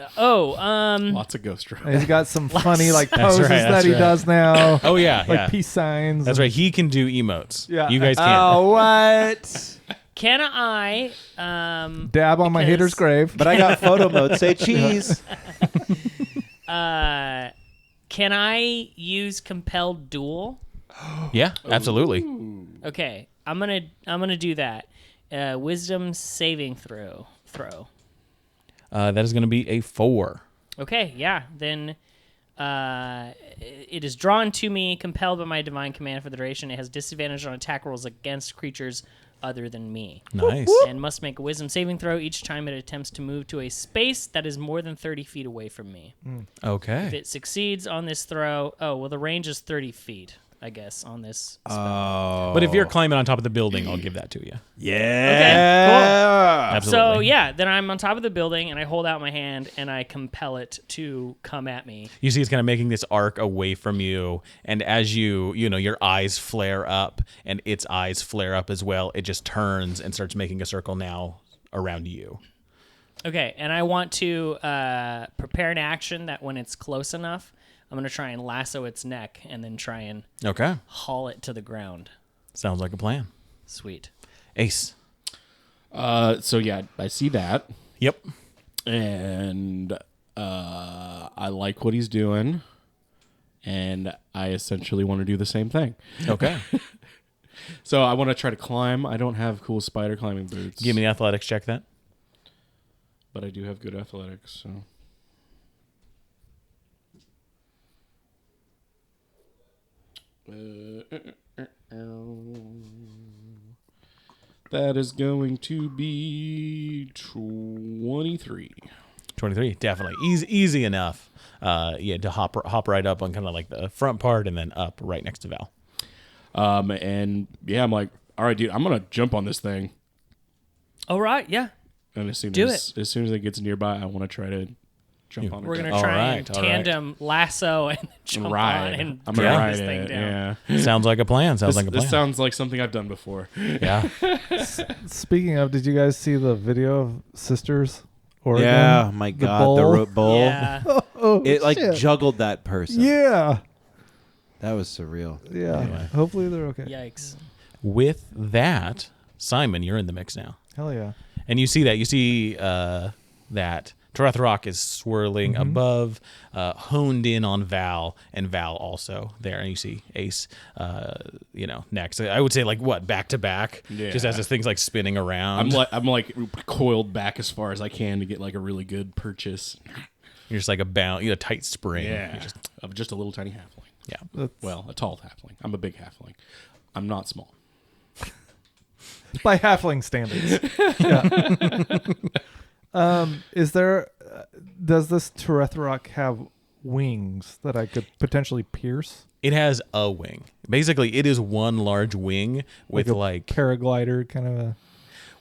S6: Lots of ghost ropes.
S2: He's got some funny like
S5: That's
S2: poses
S5: right,
S2: that
S5: that's
S2: he
S5: right.
S2: does now.
S5: Oh yeah,
S2: Like
S5: yeah.
S2: peace signs.
S5: That's
S2: and-
S5: right. He can do emotes.
S2: Yeah.
S5: You guys can't.
S3: Oh, what?
S4: Can I
S2: Dab on my
S4: because-
S2: hater's grave.
S3: But I got photo mode. Say cheese.
S4: can I use compelled duel?
S5: Yeah, absolutely.
S4: Okay, I'm gonna do that. Wisdom saving throw.
S5: That is going to be a 4.
S4: Okay, yeah. Then it is drawn to me, compelled by my divine command for the duration. It has disadvantage on attack rolls against creatures other than me.
S5: Nice.
S4: And must make a wisdom saving throw each time it attempts to move to a space that is more than 30 feet away from me. If
S5: Okay.
S4: it succeeds on this throw, the range is 30 feet, I guess, on this spell.
S3: Oh.
S5: But if you're climbing on top of the building, I'll give that to you.
S3: Yeah.
S5: Absolutely.
S4: So, yeah, then I'm on top of the building, and I hold out my hand, and I compel it to come at me.
S5: You see it's kind of making this arc away from you, and as your eyes flare up and its eyes flare up as well, it just turns and starts making a circle now around you.
S4: Okay, and I want to prepare an action that when it's close enough, I'm going to try and lasso its neck and then try and
S5: Okay.
S4: haul it to the ground.
S5: Sounds like a plan.
S4: Sweet.
S5: Ace.
S6: So yeah, I see that,
S5: Yep.
S6: and I like what he's doing, and I essentially want to do the same thing.
S5: Okay.
S6: So I want to try to climb. I don't have cool spider climbing boots.
S5: Give me the athletics check that.
S6: But I do have good athletics, so. That is going to be 23.
S5: 23, definitely easy enough. To hop right up on kind of like the front part and then up right next to Val.
S6: And yeah, I'm like, all right, dude, I'm gonna jump on this thing.
S4: All right, yeah.
S6: And as soon
S4: Do
S6: as soon as it gets nearby, I want to try to jump on it.
S4: We're gonna
S5: All
S4: try
S5: right,
S4: and
S5: all right.
S4: tandem lasso and jump
S6: ride.
S4: on and
S6: I'm gonna
S4: drag
S6: ride
S4: this thing
S6: it.
S4: down.
S6: Yeah.
S5: Sounds like a plan.
S6: This sounds like something I've done before.
S5: Yeah.
S2: Speaking of, did you guys see the video of Sisters? Oregon?
S3: Yeah, my
S2: The
S3: God,
S2: bowl?
S3: the root bowl.
S4: Yeah.
S2: Oh,
S3: It like
S2: shit.
S3: juggled that person.
S2: Yeah.
S3: That was surreal.
S2: Yeah.
S5: Anyway.
S2: Hopefully they're okay.
S4: Yikes.
S5: With that, Simon, you're in the mix now.
S2: Hell yeah.
S5: And you see that. You see that Teretherok is swirling above, honed in on Val, and Val also there. And you see Ace, next. I would say like what, back to back, just as this thing's like spinning around.
S6: I'm like coiled back as far as I can to get like a really good purchase.
S5: You're just like a tight spring.
S6: Yeah,
S5: You're
S6: of just a little tiny halfling.
S5: yeah.
S6: Well, a tall halfling. I'm a big halfling. I'm not small.
S2: By halfling standards. Yeah. Is there? Does this Teretherok have wings that I could potentially pierce?
S5: It has a wing. Basically, it is one large wing with
S2: a
S5: like
S2: paraglider kind of a.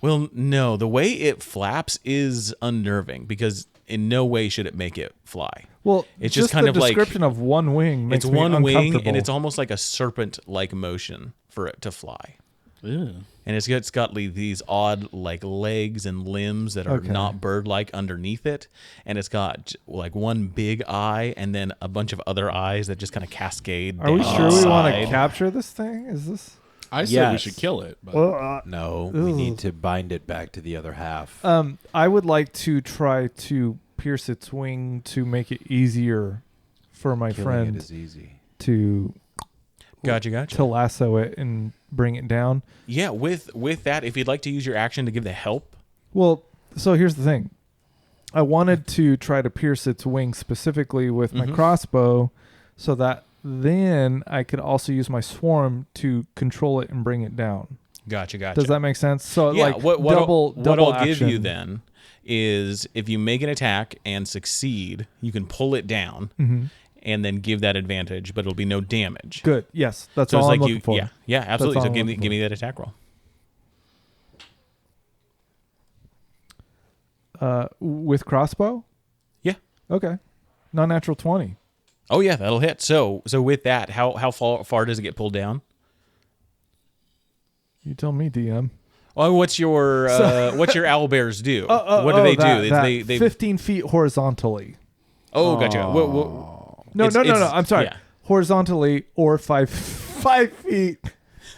S5: Well, no, the way it flaps is unnerving because in no way should it make it fly.
S2: Well,
S5: It's
S2: just
S5: just kind
S2: the
S5: of like-
S2: description of one wing makes
S5: It's
S2: me
S5: one wing,
S2: uncomfortable.
S5: and it's almost like a serpent-like motion for it to fly.
S6: Ew.
S5: And it's got like these odd like legs and limbs that are
S2: Okay.
S5: not bird-like underneath it, and it's got like one big eye and then a bunch of other eyes that just kind of cascade.
S2: Are we
S5: down
S2: sure
S5: the
S2: we want to
S5: side.
S2: capture this thing? Is this?
S6: I said we
S3: Yes.
S6: should kill it. But
S2: Well,
S3: No, we need to bind it back to the other half.
S2: I would like to try to pierce its wing to make it easier for my
S3: Killing
S2: friend
S3: it is easy.
S2: to
S5: Gotcha.
S2: to lasso it and bring it down.
S5: Yeah, with that, if you'd like to use your action to give the help,
S2: Well, so here's the thing. I wanted to try to pierce its wing specifically with my crossbow so that then I could also use my swarm to control it and bring it down.
S5: Gotcha.
S2: Does that make sense? So
S5: Yeah,
S2: like
S5: what
S2: double
S5: I'll give you
S2: action.
S5: then is if you make an attack and succeed, you can pull it down and then give that advantage, but it'll be no damage.
S2: Good. Yes, that's
S5: So
S2: all
S5: it's
S2: I'm
S5: like
S2: looking for.
S5: Yeah, absolutely.
S2: all
S5: So
S2: I'm
S5: give
S2: looking
S5: me that attack roll.
S2: With crossbow?
S5: Yeah.
S2: Okay. Non-natural 20.
S5: Oh yeah, that'll hit. So with that, how far does it get pulled down?
S2: You tell me, DM.
S5: Oh, what's your owlbears do? What do they do? They
S2: 15 feet horizontally.
S5: Oh, gotcha.
S2: No. I'm sorry.
S5: Yeah.
S2: Horizontally or 5 feet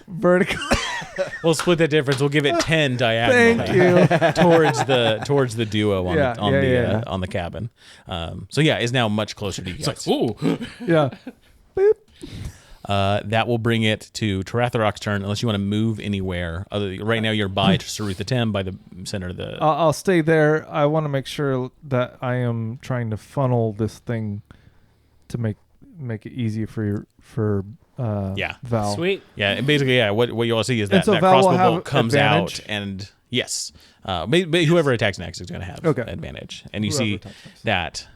S2: vertical.
S5: We'll split that difference. We'll give it 10 diagonally.
S2: Thank you.
S5: towards the duo on
S2: Yeah.
S5: on the cabin. So yeah, is now much closer to you guys.
S6: it's like, ooh.
S2: Yeah. Boop.
S5: That will bring it to Teretherok's turn, unless you want to move anywhere. Right now, you're by Sarutha Tem, by the center of the.
S2: I'll stay there. I want to make sure that I am trying to funnel this thing to make it easy for Val.
S4: Sweet.
S5: Yeah, and basically, what you all see is
S2: And
S5: that,
S2: so
S5: that
S2: Val will
S5: crossbow
S2: have
S5: bolt comes
S2: advantage?
S5: out, and yes, whoever attacks next is going to have advantage. And you
S2: Whoever
S5: see
S2: attacks next.
S5: that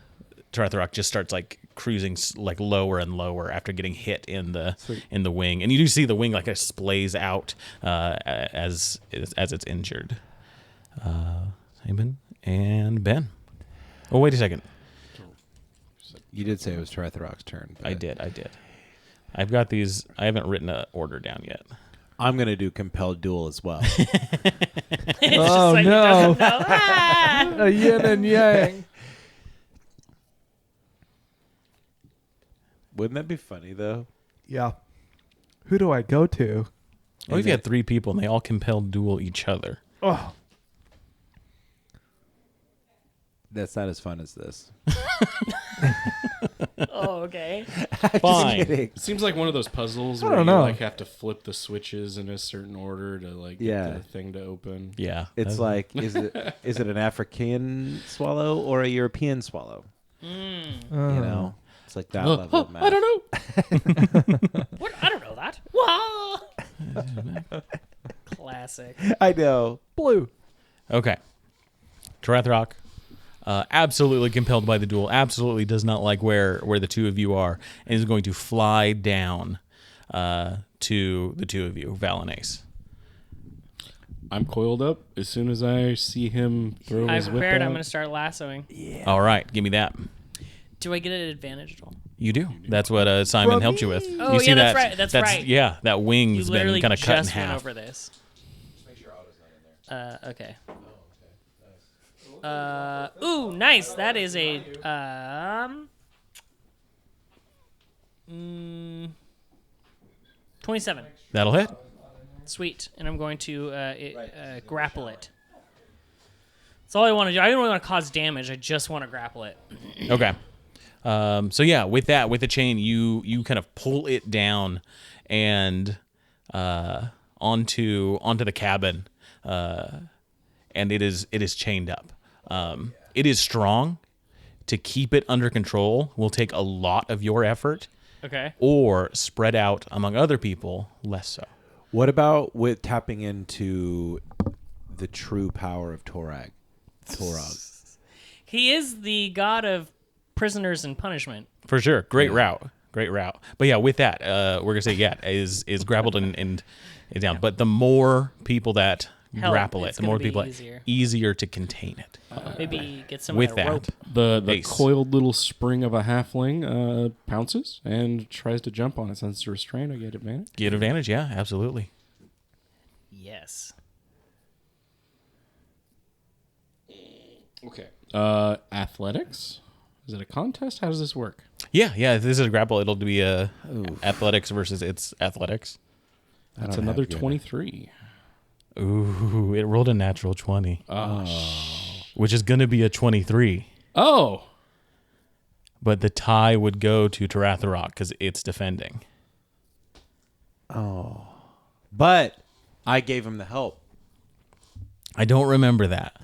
S5: Teretherok just starts like cruising like lower and lower after getting hit in the wing, and you do see the wing like it splays out as it's injured. Simon and Ben. Oh, wait a second.
S3: You did say it was Teretherok's turn.
S5: I did. I've got these. I haven't written an order down yet.
S3: I'm going to do compelled duel as well.
S4: It's
S2: Oh,
S4: just like
S2: no.
S4: it doesn't know. Ah!
S2: A yin and yang.
S3: Wouldn't that be funny, though?
S2: Yeah. Who do I go to?
S5: What if you had 3 people and they all compelled duel each other?
S4: Oh, okay.
S5: Fine.
S3: Kidding.
S6: It seems like one of those puzzles where
S2: don't
S6: you
S2: know.
S6: like have to flip the switches in a certain order to like get the thing to open.
S5: Yeah.
S3: It's like, is it an African swallow or a European swallow? You know, it's like that level of math.
S6: I don't know.
S4: What? I don't know that. Whoa. Classic.
S3: I know. Blue.
S5: Okay. Teretherok, absolutely compelled by the duel, absolutely does not like where the two of you are, and is going to fly down to the two of you, Val and Ace.
S6: I'm coiled up. As soon as I see him throw
S4: I'm
S6: his whip
S4: prepared.
S6: out,
S4: I'm going to start lassoing.
S5: All right, give me that.
S4: Do I get an advantage at all?
S5: You do. That's what Simon helped you with.
S4: Oh,
S5: you see
S4: yeah,
S5: that?
S4: that's right. That's right.
S5: Yeah, that
S4: You
S5: wing's been
S4: literally
S5: kind of cut in
S4: just went
S5: half.
S4: over this. Okay. Ooh, nice. That is a 27.
S5: That'll hit.
S4: Sweet. And I'm going to grapple it. That's all I want to do. I don't really want to cause damage. I just want to grapple it.
S5: Okay. So yeah, with the chain, you kind of pull it down and onto the cabin, and it is chained up. It is strong. To keep it under control will take a lot of your effort,
S4: Okay.
S5: or spread out among other people, less so.
S3: What about with tapping into the true power of Torag?
S4: He is the god of prisoners and punishment.
S5: For sure, great route. But yeah, with that, we're gonna say is grappled and down. But the more people that grapple it,
S4: it's
S5: the more
S4: gonna be
S5: people easier to contain it.
S4: Maybe get some
S5: With
S4: of that rope.
S5: that,
S6: the
S5: Ace.
S6: coiled little spring of a halfling pounces and tries to jump on it. Since it's restrained, I get advantage.
S5: Get advantage, yeah, absolutely.
S4: Yes.
S6: Okay. Athletics? Is it a contest? How does this work?
S5: Yeah. If this is a grapple, it'll be a athletics versus its athletics.
S6: That's another 23.
S5: Ooh, it rolled a natural 20. Which is gonna be a 23.
S6: Oh!
S5: But the tie would go to Teretherok because it's defending.
S3: But I gave him the help.
S5: I don't remember that.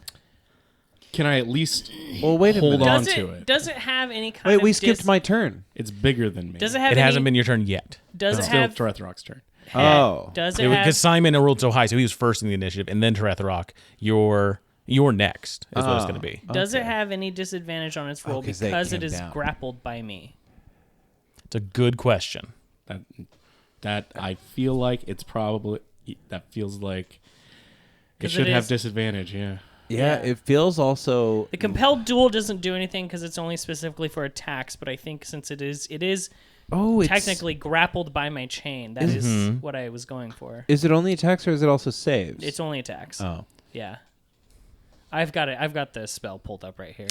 S6: Can I at least
S3: Well, wait a
S6: hold
S3: minute.
S6: on
S4: Does
S6: to it?
S4: Does it have any kind
S3: Wait,
S4: of
S3: we skipped my turn.
S6: It's bigger than me.
S4: Does it have
S5: It
S4: any,
S5: hasn't been your turn yet.
S4: Does
S6: It's
S4: it
S6: still
S4: have
S6: Teretherok's turn.
S3: Oh.
S4: Does it have
S5: Because Simon rolled so high, so he was first in the initiative, and then Teretherok, you're next is what it's going to be.
S4: Does it have any disadvantage on its roll
S3: 'cause they
S4: because it
S3: came
S4: is
S3: down.
S4: grappled by me?
S5: It's a good question.
S6: That I feel like it's probably that feels like it
S4: 'Cause
S6: should
S4: it
S6: have
S4: is-
S6: disadvantage. Yeah.
S3: Yeah, it feels also.
S4: The compelled duel doesn't do anything because it's only specifically for attacks. But I think since it is
S3: Oh, it's
S4: technically grappled by my chain, that is what I was going for.
S3: Is it only attacks or is it also saves?
S4: It's only attacks.
S3: Oh.
S4: Yeah. I've got it. I've got the spell pulled up right here.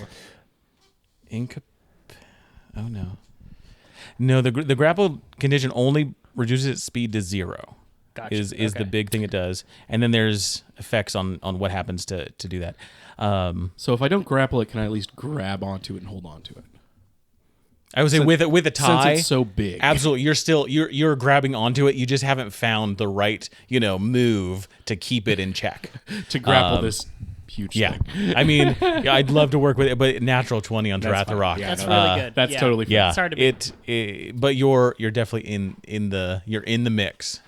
S5: Oh no. No, the grapple condition only reduces its speed to 0.
S4: Gotcha.
S5: Is
S4: Okay.
S5: the big thing it does, and then there's effects on what happens to do that.
S6: So if I don't grapple it, can I at least grab onto it and hold on to it?
S5: I would say with a tie,
S6: Since it's so big.
S5: absolutely, you're grabbing onto it. You just haven't found the right move to keep it in check.
S6: To grapple this huge
S5: Yeah,
S6: thing.
S5: I mean, I'd love to work with it, but natural 20 on
S6: That's fine.
S5: Teretherok.
S6: Yeah,
S4: That's
S6: no,
S4: really good.
S6: That's
S4: Yeah.
S6: totally fine.
S5: Yeah,
S4: It's hard to beat.
S5: but you're definitely in the mix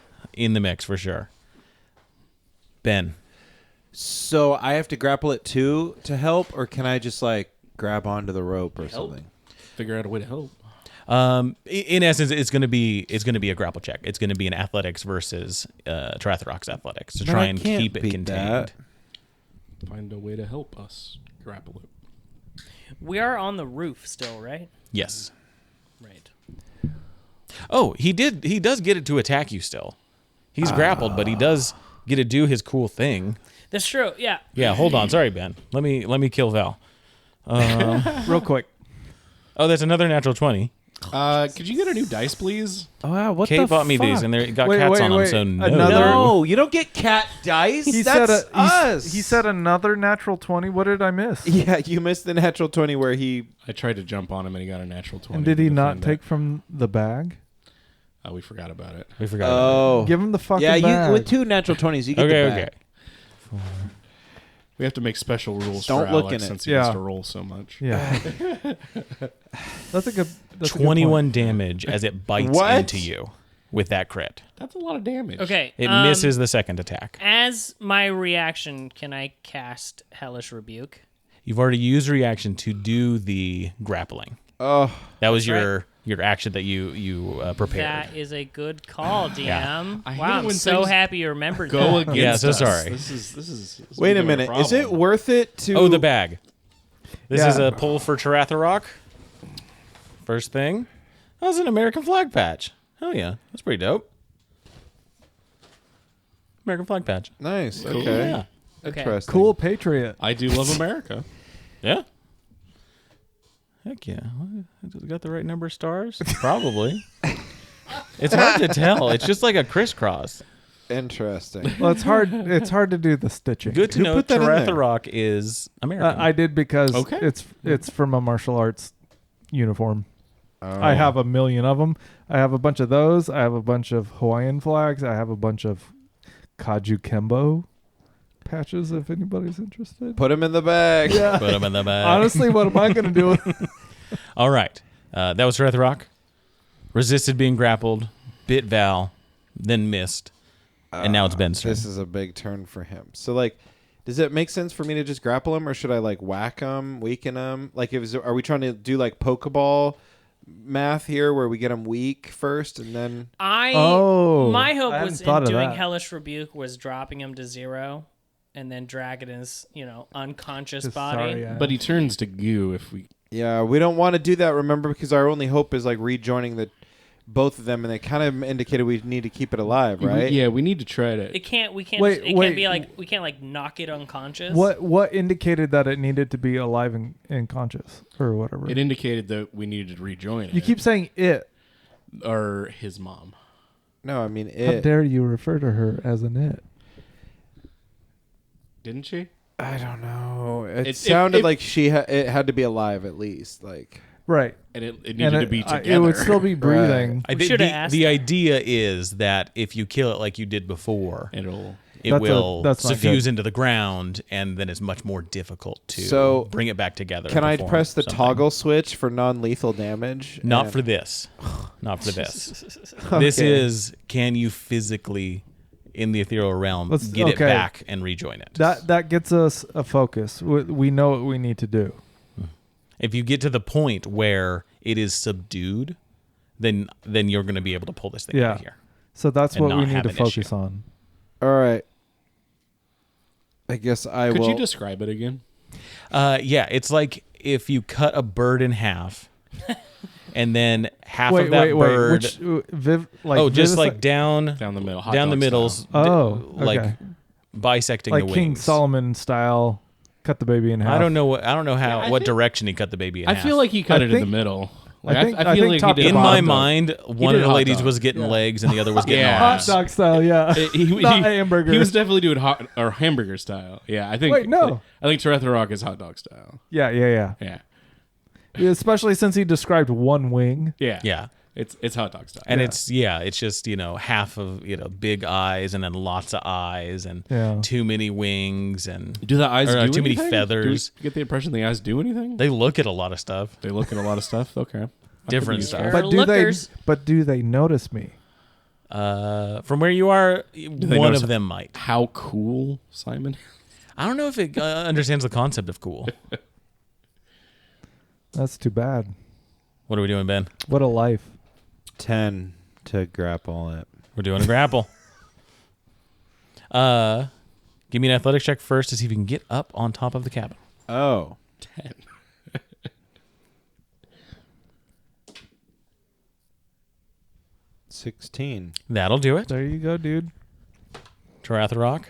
S5: for sure. Ben,
S3: So I have to grapple it too to help, or can I just like grab onto the rope or something?
S6: Figure out a way to help.
S5: in essence, it's gonna be a grapple check. It's gonna be an athletics versus Teretherok's athletics to
S3: But
S5: try
S3: I
S5: and
S3: can't
S5: keep it
S3: beat
S5: contained.
S3: that.
S6: Find a way to help us grapple it.
S4: We are on the roof still, right?
S5: Yes.
S4: Right.
S5: Oh, he does get it to attack you still. He's grappled, but he does get to do his cool thing.
S4: That's true. Yeah.
S5: Yeah, hold on. Sorry, Ben. Let me kill Val.
S2: Real quick.
S5: Oh, that's another natural 20.
S6: Could you get a new dice, please?
S3: Oh, wow, what
S5: Kate
S3: the
S5: bought me
S3: fuck?
S5: these, and they got
S2: Wait,
S5: cats
S2: wait,
S5: on them.
S2: wait.
S5: So no.
S3: No, you don't get cat dice. That's us.
S2: He said another natural 20. What did I miss?
S3: Yeah, you missed the natural 20 where he...
S6: I tried to jump on him and he got a natural 20.
S2: And did he
S6: to
S2: not
S6: defend
S2: take
S6: it.
S2: from the bag?
S6: We forgot about it.
S5: We forgot.
S3: Oh.
S2: Give him the fucking
S3: Yeah,
S2: bag.
S3: with 2 natural 20s, you get
S5: Okay,
S3: the bag.
S5: okay.
S6: We have to make special rules
S3: Don't
S6: for
S3: look
S6: Alex
S3: in it.
S6: since he
S2: Yeah.
S6: has to roll so much.
S2: Yeah. That's a good. That's a good
S5: 21
S2: point.
S5: damage as it bites
S3: What?
S5: into you with that crit.
S6: That's a lot of damage.
S4: Okay.
S5: It misses the second attack.
S4: As my reaction, can I cast Hellish Rebuke?
S5: You've already used reaction to do the grappling.
S3: Oh,
S5: That was
S4: That's
S5: your action that you prepared.
S4: That is a good call, DM.
S5: Yeah.
S6: I hate
S4: Wow,
S6: it
S4: I'm
S6: when
S4: so
S6: things
S4: happy you remembered
S6: Go
S4: that.
S6: against
S5: Yeah, so
S6: us.
S5: sorry.
S6: This is
S3: wait a
S6: becoming
S3: minute. Is it
S6: problem.
S3: worth it to...
S5: Oh, the bag. This
S2: Yeah.
S5: is a pull for Teretherok. First thing. That was an American flag patch. Oh yeah, that's pretty dope. American flag patch.
S3: Nice. Okay.
S5: Yeah.
S4: Okay.
S3: Interesting.
S2: Cool patriot.
S6: I do love America.
S5: Yeah. Heck yeah. Has it got the right number of stars? Probably. It's hard to tell. It's just like a crisscross.
S3: Interesting.
S2: Well, it's hard. It's hard to do the stitching.
S5: Good to
S3: Who
S5: know
S3: put that in there?
S5: Teretherok is American.
S2: I did because
S6: Okay.
S2: it's from a martial arts uniform.
S3: Oh.
S2: I have a million of them. I have a bunch of those. I have a bunch of Hawaiian flags. I have a bunch of Kaju Kembo patches. If anybody's interested.
S3: Put him in the bag.
S2: Yeah.
S5: Put them in the bag.
S2: Honestly, what am I going to do with it?
S5: All right. That was Teretherok. Resisted being grappled, bit Val, then missed, and now it's Ben's turn.
S3: This is a big turn for him. So, like, does it make sense for me to just grapple him, or should I, like, whack him, weaken him? Like, are we trying to do, like, Pokeball math here where we get him weak first and then...
S4: My
S2: I
S4: hope
S2: hadn't
S4: was
S2: thought
S4: in
S2: of
S4: doing
S2: that.
S4: Hellish Rebuke was dropping him to 0 and then dragging his, unconscious body.
S2: Sorry,
S6: But he turns to goo if we...
S3: Yeah, we don't want to do that, remember, because our only hope is, like, rejoining both of them, and they kind of indicated we need to keep it alive, right?
S6: Yeah, we need to try to...
S4: We can't
S2: Wait,
S4: can't be like we can't like knock it unconscious.
S2: What indicated that it needed to be alive and conscious or whatever?
S6: It indicated that we needed to rejoin it.
S2: You keep saying it.
S6: Or his mom.
S3: No, I mean,
S2: How
S3: it...
S2: dare you refer to her as an it?
S6: Didn't she?
S3: I don't know. It
S6: If-
S3: sounded
S6: if-
S3: like it had to be alive at least, like...
S2: Right.
S6: And it needed to be together.
S2: It would still be breathing.
S5: I
S4: We
S5: think
S4: shoulda
S5: the,
S4: asked
S5: the
S4: that.
S5: idea is that if you kill it like you did before,
S6: It'll...
S5: it
S2: That's
S5: will
S2: that's not
S5: suffuse
S2: good.
S5: into the ground, and then it's much more difficult to
S3: So,
S5: bring it back together.
S3: Can
S5: and
S3: I
S5: perform
S3: press the
S5: something.
S3: toggle switch for non-lethal damage?
S5: Not
S3: And-
S5: for this. Not for this.
S3: Okay.
S5: This is, can you physically, in the ethereal realm,
S2: Let's-
S5: get it
S2: okay.
S5: back and rejoin it?
S2: That gets us a focus. We know what we need to do.
S5: If you get to the point where it is subdued, then you're going to be able to pull this thing out of here.
S2: So that's
S5: And
S2: what
S5: not
S2: we need
S5: have
S2: to
S5: an
S2: focus
S5: issue.
S2: on.
S3: All right. I guess I
S6: Could
S3: will...
S6: you describe it again?
S5: Yeah, it's like if you cut a bird in half, and then half
S2: Wait,
S5: of that
S2: wait, wait.
S5: bird.
S2: Which like
S5: just
S2: vivifi-
S5: like down
S6: Down the middle. Hot
S5: down the
S6: dog
S5: middles.
S6: style.
S2: Oh,
S5: like
S2: okay.
S5: bisecting
S2: like
S5: the
S2: King
S5: wings.
S2: Solomon style, cut the baby in half.
S5: I don't know what how
S6: I
S5: what
S6: think-
S5: direction he cut the baby in
S6: I
S5: half.
S6: feel like he cut
S2: I
S6: it in the
S2: think-
S6: middle.
S2: I
S6: Like,
S2: think-
S6: I
S2: I
S6: feel
S2: think
S6: like
S2: top
S6: he
S2: to
S6: did
S5: in
S6: hot
S5: my
S6: dog.
S5: mind, one of
S6: did
S5: the
S6: hot
S5: ladies
S6: dog.
S5: was getting legs and the other was getting
S6: Yeah.
S5: arms.
S2: Hot dog style, yeah. Not hamburger.
S6: He was definitely doing hot or hamburger style. Yeah, I think.
S2: Wait, no.
S6: I think Teretherok is hot dog style.
S2: yeah.
S6: Yeah,
S2: Especially since he described one wing.
S6: yeah,
S5: Yeah.
S6: It's hot dog style.
S5: And it's just half of big eyes and then lots of eyes and
S2: Yeah.
S5: too many wings and
S6: do the eyes
S5: or,
S6: do
S5: too many
S6: anything?
S5: feathers.
S6: Do you get the impression the eyes do anything?
S5: They look at a lot of stuff.
S6: They look at a lot of stuff. Okay,
S5: Different
S6: That
S5: stuff.
S6: could be
S4: They're
S2: But do
S4: lookers.
S2: do they notice me?
S5: From where you are,
S6: they
S5: one
S6: notice
S5: of them might.
S6: useful. How cool, Simon?
S5: I don't know if it understands the concept of cool.
S2: That's too bad.
S5: What are we doing, Ben?
S2: What a life.
S3: 10 to grapple it.
S5: We're doing a grapple. Give me an athletics check first to see if you can get up on top of the cabin.
S3: Oh.
S6: 10.
S3: $16.
S5: That'll do it.
S2: There you go, dude.
S5: Teretherok.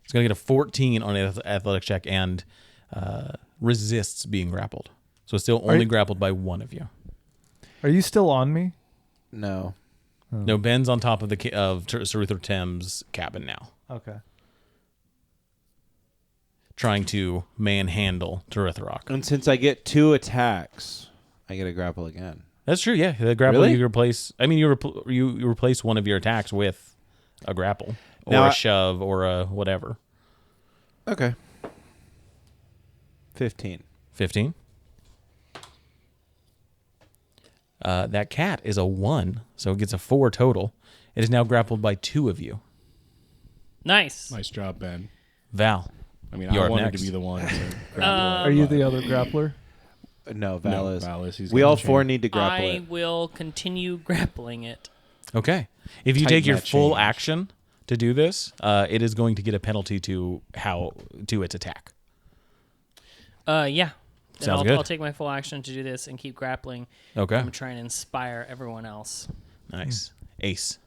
S5: He's going to get a 14 on an athletics check and resists being grappled. So it's still only grappled by one of you.
S2: Are you still on me?
S3: No.
S5: No, Ben's on top of Sir Uther Thames' cabin now,
S2: Okay.
S5: trying to manhandle Teretherok.
S3: And since I get 2 attacks, I get a grapple again.
S5: That's true. Yeah, the grapple
S3: Really?
S5: you replace. I mean, you replace one of your attacks with a grapple or
S3: Now
S5: a shove or a whatever.
S3: Okay. 15.
S5: 15. That cat is a 1, so it gets a 4 total. It is now grappled by 2 of you.
S4: Nice.
S6: Nice job, Ben.
S5: Val.
S6: I mean,
S5: You're
S6: I
S5: up
S6: wanted
S5: next.
S6: to be the one to grapple it,
S2: Are you
S6: but-
S2: the other grappler?
S3: No, Val
S6: No,
S3: is.
S6: Val is. He's
S3: We
S6: got
S3: all
S6: the chain.
S3: 4 need to grapple
S4: I
S3: it.
S4: will continue grappling it.
S5: Okay. If you
S3: Tighten
S5: take your
S3: that
S5: full
S3: change.
S5: action to do this, it is going to get a penalty to its attack.
S4: Yeah. Then
S5: Sounds
S4: I'll,
S5: good.
S4: I'll take my full action to do this and keep grappling.
S5: Okay.
S4: I'm trying to inspire everyone else.
S5: Nice. Ace.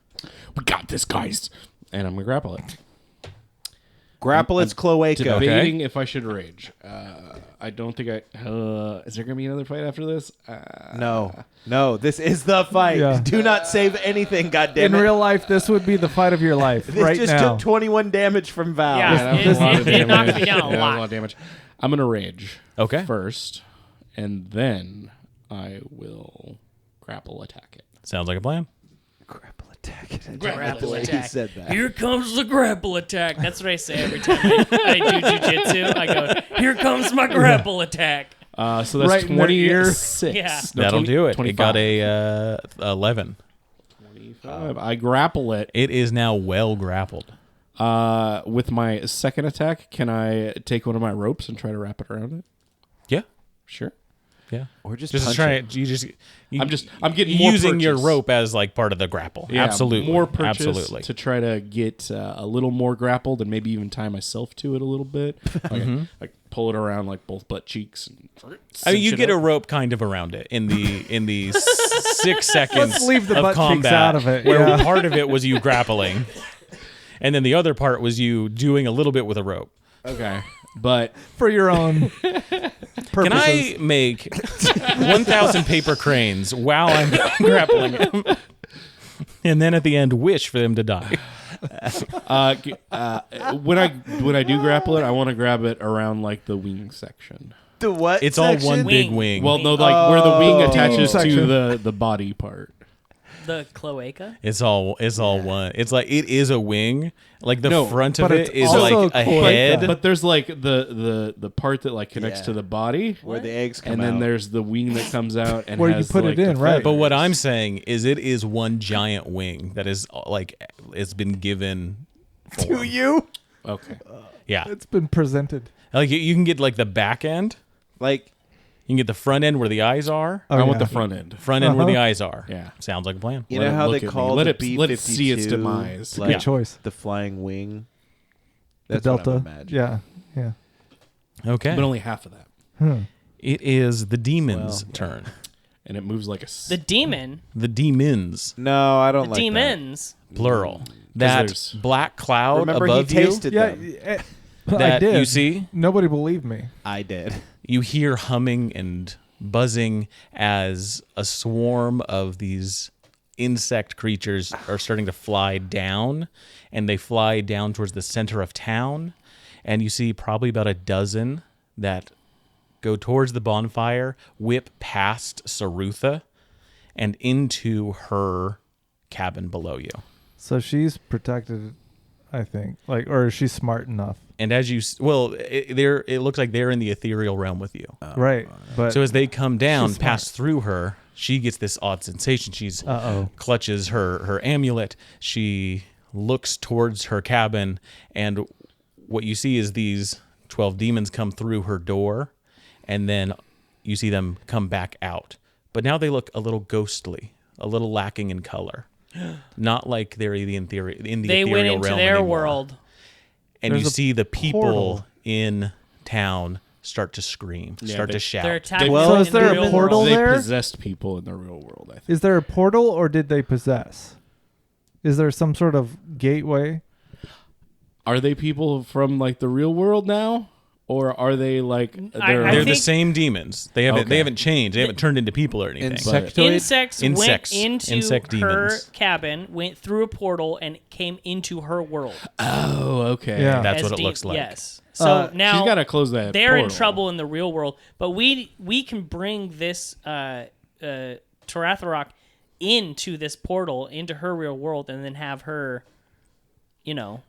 S6: We got this, guys. And I'm gonna grapple it.
S3: Grapple its cloaca.
S6: Debating if I should rage. I don't think I. Is there gonna be another fight after this?
S3: No, this is the fight.
S2: Yeah.
S3: Do not save anything,
S2: In
S3: goddammit.
S2: real life, this would be the fight of your life
S3: This
S2: right
S3: just
S2: now.
S3: took 21 damage from Val.
S4: Yeah.
S6: That was a lot of
S4: It knocked
S6: damage.
S4: me down a
S6: Yeah, that was
S4: lot.
S6: a lot of damage. I'm gonna rage.
S5: Okay.
S6: First, and then I will grapple attack it.
S5: Sounds like a plan.
S3: Grapple attack.
S4: Grapple
S3: He
S4: attack.
S3: said that.
S4: Here comes the grapple attack. That's what I say every time I do jujitsu. I go, here comes my grapple attack.
S6: So that's
S2: Right in their ear.
S6: 26.
S4: Yeah.
S6: No,
S5: That'll
S6: 20
S5: do it.
S6: 25.
S5: It got a 11.
S6: 25. I grapple it.
S5: It is now well grappled.
S6: With my second attack, can I take one of my ropes and try to wrap it around it?
S5: Yeah.
S6: Sure.
S5: Yeah.
S3: Or just
S5: Just
S3: punch
S5: try
S3: it.
S5: it.
S6: I'm getting more
S5: using your
S6: purchase.
S5: rope as like part of the grapple.
S6: Yeah,
S5: Absolutely.
S6: more purchase
S5: Absolutely.
S6: to try to get a little more grappled and maybe even tie myself to it a little bit. Like pull it around like both butt cheeks. And
S5: I mean, you
S6: cinch
S5: get
S6: it
S5: a
S6: up.
S5: rope kind of around it in the 6 seconds
S2: Let's leave the
S5: of
S2: butt cheeks
S5: combat,
S2: out of it,
S5: where
S2: yeah.
S5: part of it was you grappling, and then the other part was you doing a little bit with a rope.
S6: Okay, but
S2: For your own purposes.
S5: Can I make 1,000 paper cranes while I'm grappling them? And then at the end, wish for them to die.
S6: when I do grapple it, I want to grab it around like the wing section.
S3: The what?
S5: It's all one
S3: section?
S5: big
S4: Wing.
S5: wing.
S6: Well, no, like where the wing attaches to
S2: section.
S6: the body part.
S4: The cloaca?
S5: It's all one. It's like it is a wing. Like the
S6: No,
S5: front of
S2: but
S5: it
S2: it's
S5: is
S2: also
S5: like a
S2: cool.
S5: head.
S6: But there's like the part that like connects
S3: Yeah.
S6: to the body,
S3: Where the eggs come
S6: and then
S3: out.
S6: there's the wing that comes out and
S2: Where you
S6: has
S2: put
S6: like,
S2: it in,
S6: the
S2: right.
S5: But what
S6: feathers.
S5: I'm saying is it is one giant wing that is like it's been given
S2: to you?
S6: Okay.
S5: Yeah.
S2: It's been presented.
S5: Like you can get like the back end.
S3: Like,
S5: You can get the front end where the eyes are.
S2: Oh,
S6: I want
S2: yeah.
S6: the front end.
S5: Front end where the
S2: Uh-huh.
S5: eyes are.
S6: Yeah.
S5: Sounds like a plan.
S3: you
S6: Let
S3: know
S6: it
S3: how
S6: look
S3: they
S6: at me.
S3: call
S6: Let
S3: the
S6: it-
S3: B-52
S6: let it see its demise.
S3: like
S2: Good choice.
S3: the flying wing?
S2: The
S3: That's what I'm
S2: Delta.
S3: imagining.
S2: Yeah.
S5: Okay.
S6: But only half of that,
S5: It is the demon's
S3: Well, yeah.
S5: turn.
S6: and it moves like a.
S4: The demon?
S5: The demons,
S3: No, I don't
S4: The
S3: like that.
S4: demons?
S5: plural. That
S6: there's-
S5: black cloud
S3: Remember, he
S5: above you
S3: tasted
S2: Yeah.
S3: them.
S2: I
S5: that
S2: did.
S5: you see,
S2: Nobody believed me.
S3: I did.
S5: you hear humming and buzzing as a swarm of these insect creatures are starting to fly down, and they fly down towards the center of town, and you see probably about a dozen that go towards the bonfire, whip past Sarutha and into her cabin below you.
S2: So she's protected, I think. Like, or is she smart enough?
S5: And as you, it looks like they're in the ethereal realm with you.
S2: Right. But
S5: So as they come down,
S2: She's smart.
S5: pass through her, she gets this odd sensation. She's
S2: Uh-oh.
S5: clutches her amulet. She looks towards her cabin, and what you see is these 12 demons come through her door, and then you see them come back out. But now they look a little ghostly, a little lacking in color. Not like they're in the
S4: They
S5: ethereal
S4: went into
S5: realm
S4: their
S5: anymore.
S4: world.
S5: And
S2: There's
S5: you
S2: a
S5: see the people
S2: portal.
S5: in town start to scream, start
S6: they-
S5: to shout.
S4: They're attacking
S3: Well,
S4: in
S2: is there
S4: the
S2: a
S4: real
S2: portal
S4: world.
S6: They
S2: there?
S6: possessed people in the real world. I think.
S2: is there a portal or did they possess? Is there some sort of gateway?
S6: Are they people from like the real world now, or are they like
S4: I
S5: They're the
S4: think-
S5: same demons. They haven't
S6: Okay.
S5: they haven't changed. They haven't turned into people or anything.
S3: Insectoid?
S4: Insects went into
S5: Insect
S4: her
S5: demons.
S4: cabin, went through a portal, and came into her world.
S6: Oh, okay.
S2: Yeah.
S5: That's
S4: as
S5: what it looks like.
S4: Yes. So now
S6: She's got to close that.
S4: they're in
S6: portal.
S4: trouble in the real world, but we can bring this Teretherok into this portal, into her real world, and then have her,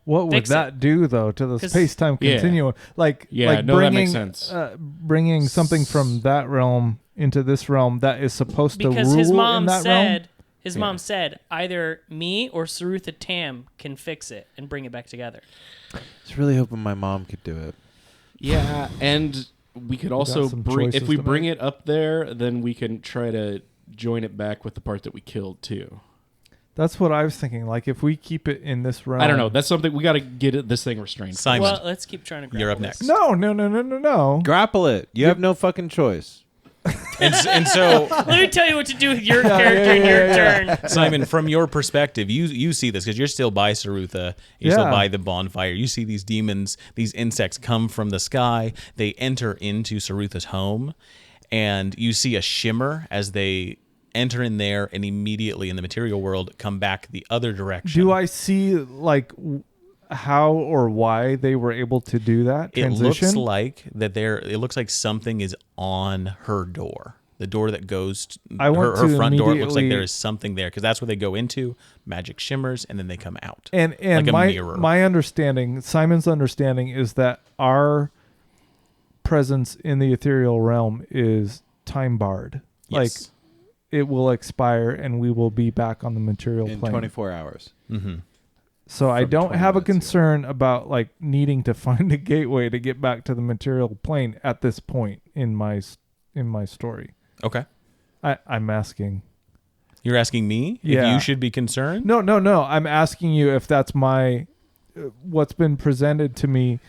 S2: What would
S4: fix
S2: that
S4: it.
S2: do though to the
S4: 'Cause-
S2: space-time
S6: Yeah.
S2: continuum? Like
S6: Yeah, no,
S2: bringing,
S6: that makes sense.
S2: Bringing something from that realm into this realm that is supposed to
S4: Because
S2: rule
S4: his mom
S2: in that realm.
S4: said. His mom said either me or Sarutha Tam can fix it and bring it back together.
S3: I was really hoping my mom could do it.
S6: Yeah, and we could also
S2: some
S6: bring if
S2: choices
S6: we
S2: to
S6: bring
S2: make.
S6: it up there, then we can try to join it back with the part that we killed too.
S2: That's what I was thinking. Like if we keep it in this realm,
S6: I don't know. That's something we got to get this thing restrained.
S5: Simon,
S4: Well, let's keep trying to grapple
S5: you're up
S4: this.
S5: next.
S2: No.
S3: Grapple it. You have no fucking choice.
S5: And so,
S4: Let me tell you what to do with your character in your turn.
S5: Simon, from your perspective, you see this because you're still by Sarutha. You're still by the bonfire. You see these demons, these insects come from the sky. They enter into Sarutha's home, and you see a shimmer as they enter in there, and immediately in the material world come back the other direction.
S2: Do I see like how or why they were able to do that
S5: It
S2: transition?
S5: looks like that it looks like something is on her door. The door that goes to
S2: I want
S5: her
S2: to
S5: front door. It looks like
S2: immediately-
S5: there is something there because that's where they go into. Magic shimmers and then they come out.
S2: and
S5: like a
S2: my
S5: mirror.
S2: my understanding, Simon's understanding, is that our presence in the ethereal realm is time barred.
S5: Yes.
S2: Like it will expire and we will be back on the material
S3: In
S2: plane.
S3: 24 hours.
S5: Mm-hmm.
S2: So I
S3: from
S2: don't
S3: 20
S2: have a
S3: minutes ago.
S2: concern about like needing to find a gateway to get back to the material plane at this point in my story.
S5: Okay.
S2: I'm asking.
S5: You're asking me if
S2: Yeah.
S5: you should be concerned?
S2: No. I'm asking you if that's my what's been presented to me.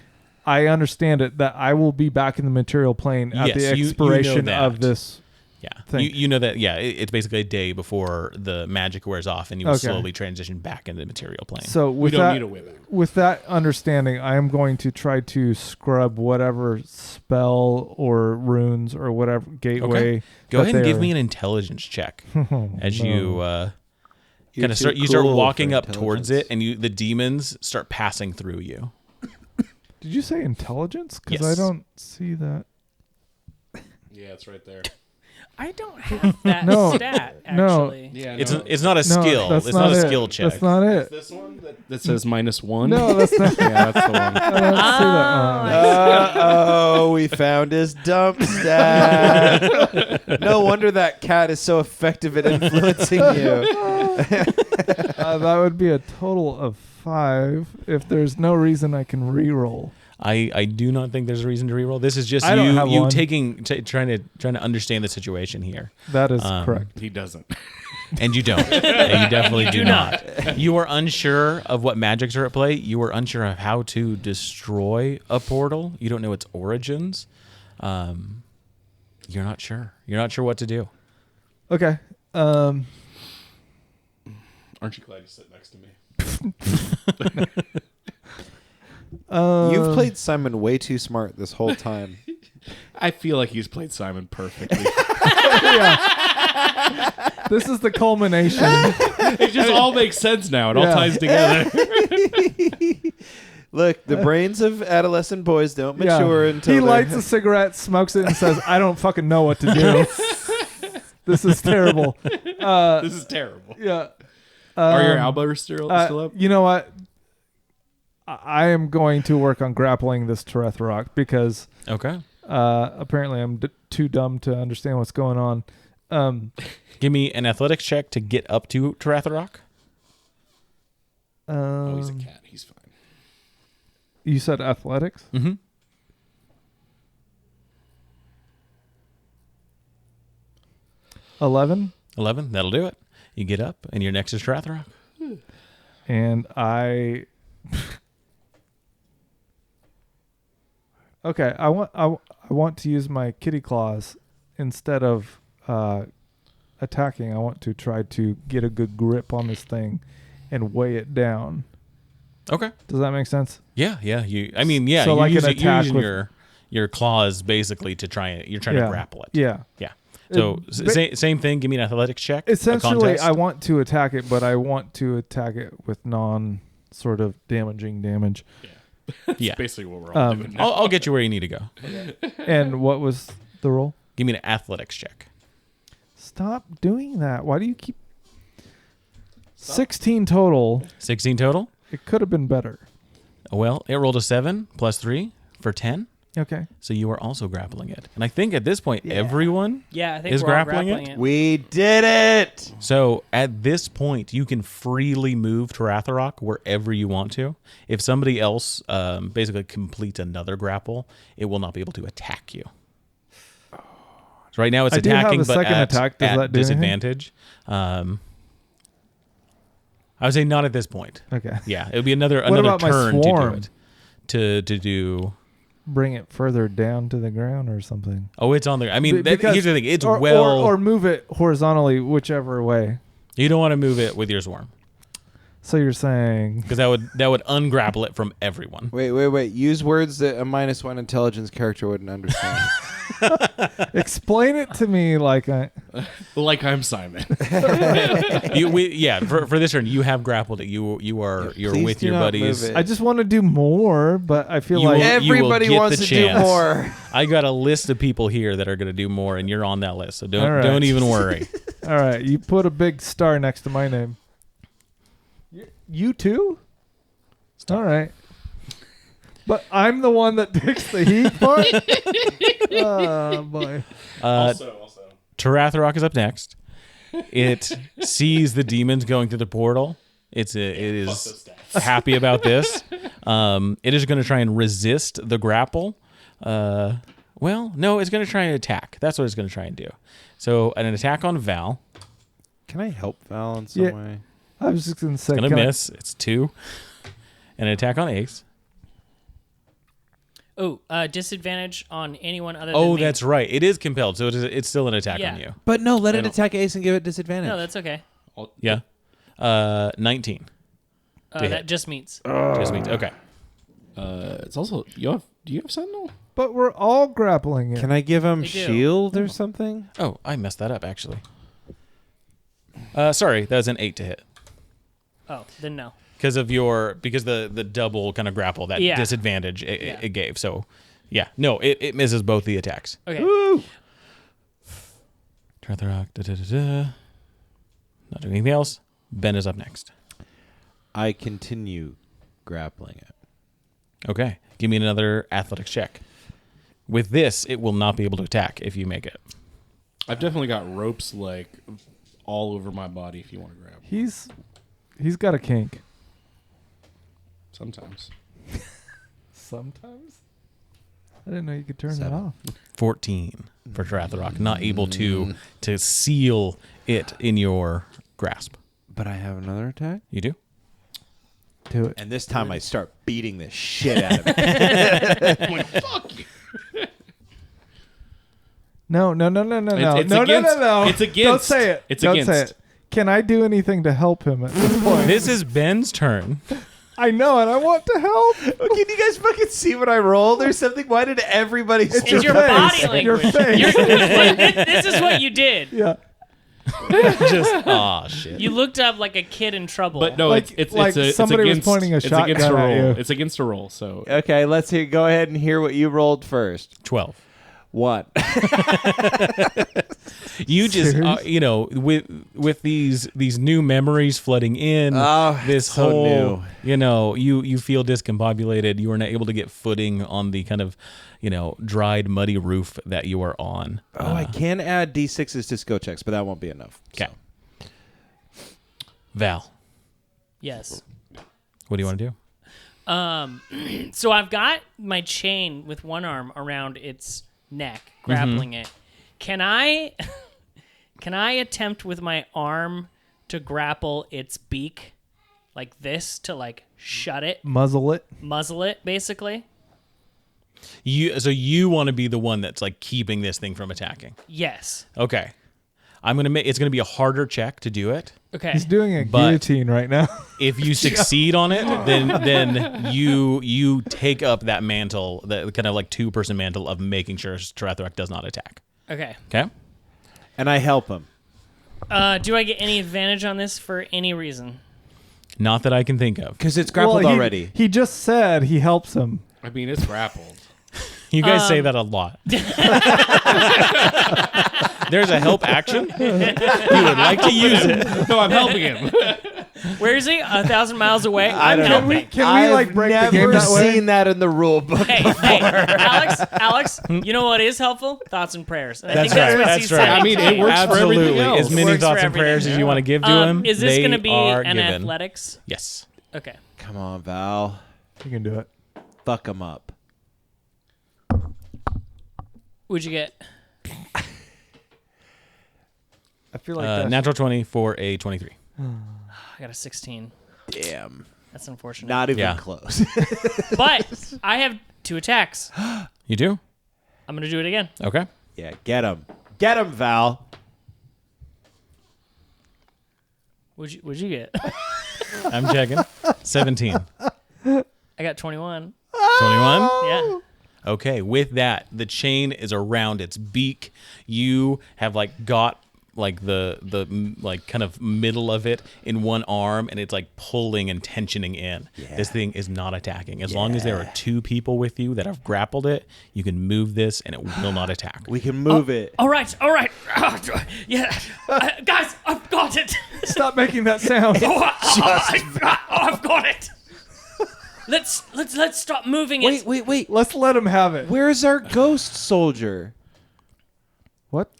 S2: I understand it that I will be back in the material plane at
S5: Yes,
S2: the
S5: you know
S2: expiration
S5: that.
S2: of this.
S5: Yeah.
S2: Thing.
S5: You know that, yeah, it's basically a day before the magic wears off and you will
S2: Okay.
S5: slowly transition back into the material plane.
S2: So
S6: We
S2: with
S6: don't
S2: that,
S6: need a way back.
S2: with that understanding, I am going to try to scrub whatever spell or runes or whatever gateway.
S5: Okay. Go ahead and
S2: that
S5: give
S2: they're-
S5: me an intelligence check as
S2: no.
S5: you
S3: You're
S5: kind of
S3: too
S5: start
S3: cool
S5: walking
S3: for
S5: up towards
S3: intelligence.
S5: it, and the demons start passing through you.
S2: Did you say intelligence? Because
S5: Yes.
S2: I don't see that.
S6: Yeah, it's right there.
S4: I don't have that
S2: No,
S4: stat,
S2: no.
S4: actually.
S6: Yeah,
S5: It's not a skill.
S2: that's
S5: It's not a
S2: it.
S5: skill check.
S2: That's not it.
S6: this one that says -1.
S2: No, that's not.
S6: Yeah, that's the one.
S2: I don't see that one.
S3: Oh, we found his dump stat. No wonder that cat is so effective at influencing you.
S2: That would be a total of 5 if there's no reason I can re-roll.
S5: I do not think there's a reason to reroll. This is just
S2: I don't have
S5: you
S2: one.
S5: trying to understand the situation here,
S2: That is
S5: Um,
S2: correct.
S6: He doesn't.
S5: and you don't. Yeah, you definitely do not. You are unsure of what magics are at play. You are unsure of how to destroy a portal. You don't know its origins. You're not sure. You're not sure what to do.
S2: Okay.
S6: Aren't you glad you sit next to me?
S3: You've played Simon way too smart this whole time.
S6: I feel like he's played Simon perfectly.
S2: This is the culmination.
S6: It just all makes sense now. It all
S2: Yeah.
S6: ties together.
S3: Look, the brains of adolescent boys don't mature until
S2: he
S3: they're-
S2: lights a cigarette, smokes it, and says, "I don't fucking know what to do. This is terrible."
S6: This is terrible.
S2: Yeah.
S6: Are your elbows still up?
S2: You know what? I am going to work on grappling this Teretherok because
S5: Okay.
S2: apparently I'm too dumb to understand what's going on.
S5: Give me an athletics check to get up to Teretherok.
S6: Oh, he's a cat. He's fine.
S2: You said athletics?
S5: Mm-hmm.
S2: 11,
S5: 11. That'll do it. You get up, and you're next to Teretherok.
S2: and I. Okay, I want to use my kitty claws instead of attacking. I want to try to get a good grip on this thing and weigh it down.
S5: Okay.
S2: Does that make sense?
S5: Yeah. I mean, yeah.
S2: So
S5: you're
S2: like an
S5: using,
S2: attack
S5: using
S2: with-
S5: your claws basically to try. You're trying to grapple it.
S2: Yeah.
S5: Yeah. So same thing. Give me an athletics check.
S2: Essentially, I want to attack it, but I want to attack it with non sort of damaging damage.
S5: Yeah.
S6: Basically what we're all doing now.
S5: I'll get you where you need to go.
S2: And what was the roll?
S5: Give me an athletics check.
S2: Stop doing that. Why do you keep 16 total?
S5: 16 total.
S2: It could have been better.
S5: Well, it rolled a 7 plus 3 for 10.
S2: Okay.
S5: So you are also grappling it. And I think at this point, everyone
S4: Yeah, I think
S5: is
S4: we're all
S5: grappling
S4: grappling
S5: it.
S4: it.
S3: We did it.
S5: So at this point, you can freely move Teretherok wherever you want to. If somebody else basically completes another grapple, it will not be able to attack you. So right now it's
S2: I do have
S5: attacking,
S2: a
S5: but
S2: second
S5: at,
S2: attack. Does
S5: at
S2: that do anything?
S5: disadvantage. I would say not at this point.
S2: Okay.
S5: Yeah, it would be another
S2: about my
S5: turn to do
S2: swarm?
S5: it. To do.
S2: Bring it further down to the ground or something.
S5: Oh, it's on the. I mean,
S2: Because-
S5: here's the thing. It's
S2: or move it horizontally, whichever way.
S5: You don't want to move it with your swarm
S2: So you're saying
S5: because that would ungrapple it from everyone.
S3: Wait. Use words that a -1 intelligence character wouldn't understand.
S2: explain it to me like
S6: Like I'm Simon.
S5: For this turn, you have grappled it. You're
S3: Please
S5: with
S3: do
S5: your
S3: not
S5: buddies.
S3: move it.
S2: I just want to do more, but I feel
S5: You
S2: like
S5: will-
S3: Everybody
S5: get
S3: wants
S5: the
S3: to
S5: chance.
S3: do more.
S5: I got a list of people here that are going to do more, and you're on that list. So
S2: All right.
S5: don't even worry.
S2: all right, you put a big star next to my name. You too? All right. But I'm the one that takes the heat part? Oh, boy.
S6: also.
S5: Teretherok is up next. It sees the demons going through the portal. It is happy about this. It is going to try and resist the grapple. No, it's going to try and attack. That's what it's going to try and do. So an attack on Val.
S3: Can I help Val in some
S2: Yeah.
S3: way?
S2: I was just going to say.
S5: Going to
S2: can I-
S5: miss. It's 2. And an attack on Ace.
S4: Oh, disadvantage on anyone other than
S5: Oh,
S4: me.
S5: that's right. It is compelled, so it's still an attack
S4: Yeah.
S5: on you.
S3: But no, let it
S5: don't-
S3: attack Ace and give it disadvantage.
S4: No, that's okay.
S5: Yeah. 19. To
S4: That
S5: hit.
S4: just means.
S5: Just means okay.
S6: It's also do you have Sentinel?
S2: But we're all grappling it.
S3: Can I give him
S4: They do.
S3: shield or something?
S5: Oh, I messed that up actually. Sorry, that was an 8 to hit.
S4: Oh, then no.
S5: Because the double kind of grapple, that disadvantage it gave. So, yeah. No, it misses both the attacks.
S4: Okay.
S5: Teretherok, Not doing anything else. Ben is up next.
S3: I continue grappling it.
S5: Okay. Give me another athletics check. With this, it will not be able to attack if you make it.
S6: I've definitely got ropes like all over my body if you want to grab.
S2: He's got a kink.
S6: Sometimes.
S2: Sometimes? I didn't know you could turn it
S3: 7.
S2: off.
S5: 14 for Teretherok. Not able to seal it in your grasp.
S3: But I have another attack?
S5: You do?
S2: Do it.
S3: And this time I start beating the shit out of it.
S6: Fuck you.
S2: No.
S6: It's
S2: No.
S6: against-
S2: No.
S6: it's against.
S2: Don't say it.
S6: It's
S2: Don't
S6: against.
S2: say it. Can I do anything to help him at this point?
S5: This is Ben's turn.
S2: I know, and I want to help.
S3: Can you guys fucking see what I rolled or something? Why did everybody
S2: It's
S4: It's your
S2: face.
S4: body
S2: Your
S4: language.
S2: face.
S4: This is what you did.
S2: Yeah.
S5: Just, shit.
S4: You looked up like a kid in trouble.
S6: But no,
S2: Like-
S6: it's
S2: like
S6: it's
S2: somebody was
S6: against,
S2: pointing a
S6: it's
S2: shotgun
S6: against a
S2: at
S6: roll.
S2: you.
S6: It's against a roll. So
S3: Okay, let's go ahead and hear what you rolled first.
S5: 12.
S3: What?
S5: You just,
S2: Serious?
S5: with these new memories flooding in, this
S3: so
S5: whole,
S3: new.
S5: you feel discombobulated. You are not able to get footing on the kind of, dried, muddy roof that you are on.
S3: I can add D6s to skill checks, but that won't be enough.
S5: Okay. Val,
S4: yes.
S5: what do you want to do?
S4: So I've got my chain with one arm around its neck, grappling it. Can I attempt with my arm to grapple its beak like this to shut it,
S2: Muzzle it.
S4: muzzle it basically?
S5: So you want to be the one that's keeping this thing from attacking.
S4: Yes.
S5: Okay. I'm gonna make it's gonna be a harder check to do it.
S4: Okay.
S2: He's doing a
S5: But-
S2: guillotine right now.
S5: If you succeed on it, then you take up that mantle, the kind of like 2-person mantle of making sure Teretherok does not attack.
S4: Okay.
S5: Okay.
S3: And I help him.
S4: Do I get any advantage on this for any reason?
S5: Not that I can think of.
S3: Because it's grappled already.
S2: He just said he helps him.
S6: I mean, it's grappled.
S5: You guys say that a lot. There's a help action. You would like to use it.
S6: No, I'm helping him.
S4: Where is he? 1,000 miles away? I'm helping.
S2: Can we like break the game that way?
S3: seen that in the rule book.
S4: Hey, Alex, you know what is helpful? Thoughts and prayers. I think
S5: That's
S4: what
S5: right.
S4: he's
S5: That's right.
S4: saying.
S6: I mean, it works for everything
S5: Absolutely.
S6: else.
S5: As many
S4: Works
S5: thoughts
S4: for
S5: and prayers
S4: everything.
S5: as you want to give to him,
S4: Is this
S5: they
S4: going to be
S5: are
S4: an
S5: given.
S4: athletics?
S5: Yes.
S4: Okay.
S3: Come on, Val.
S2: You can do it.
S3: Fuck him up.
S4: What'd you get?
S2: I feel like that's
S5: Natural 20 for a 23.
S4: I got a 16.
S3: Damn.
S4: That's unfortunate.
S3: Not even
S5: Yeah.
S3: close.
S4: But I have 2 attacks.
S5: You do?
S4: I'm going to do it again.
S5: Okay.
S3: Yeah, get him. Get him, Val.
S4: What'd you get?
S5: I'm checking. 17.
S4: I got 21.
S5: 21?
S4: Yeah.
S5: Okay, with that, the chain is around its beak. You have like got like the like kind of middle of it in one arm, and it's like pulling and tensioning in.
S3: Yeah.
S5: This thing is not attacking. As long as there are 2 people with you that have grappled it, you can move this and it will not attack.
S3: We can move it.
S4: All right. Yeah. Guys, I've got it.
S2: Stop making that sound.
S4: I've got it. Let's stop moving it.
S3: Wait.
S2: Let's let him have it.
S3: Where's our ghost soldier?
S2: What?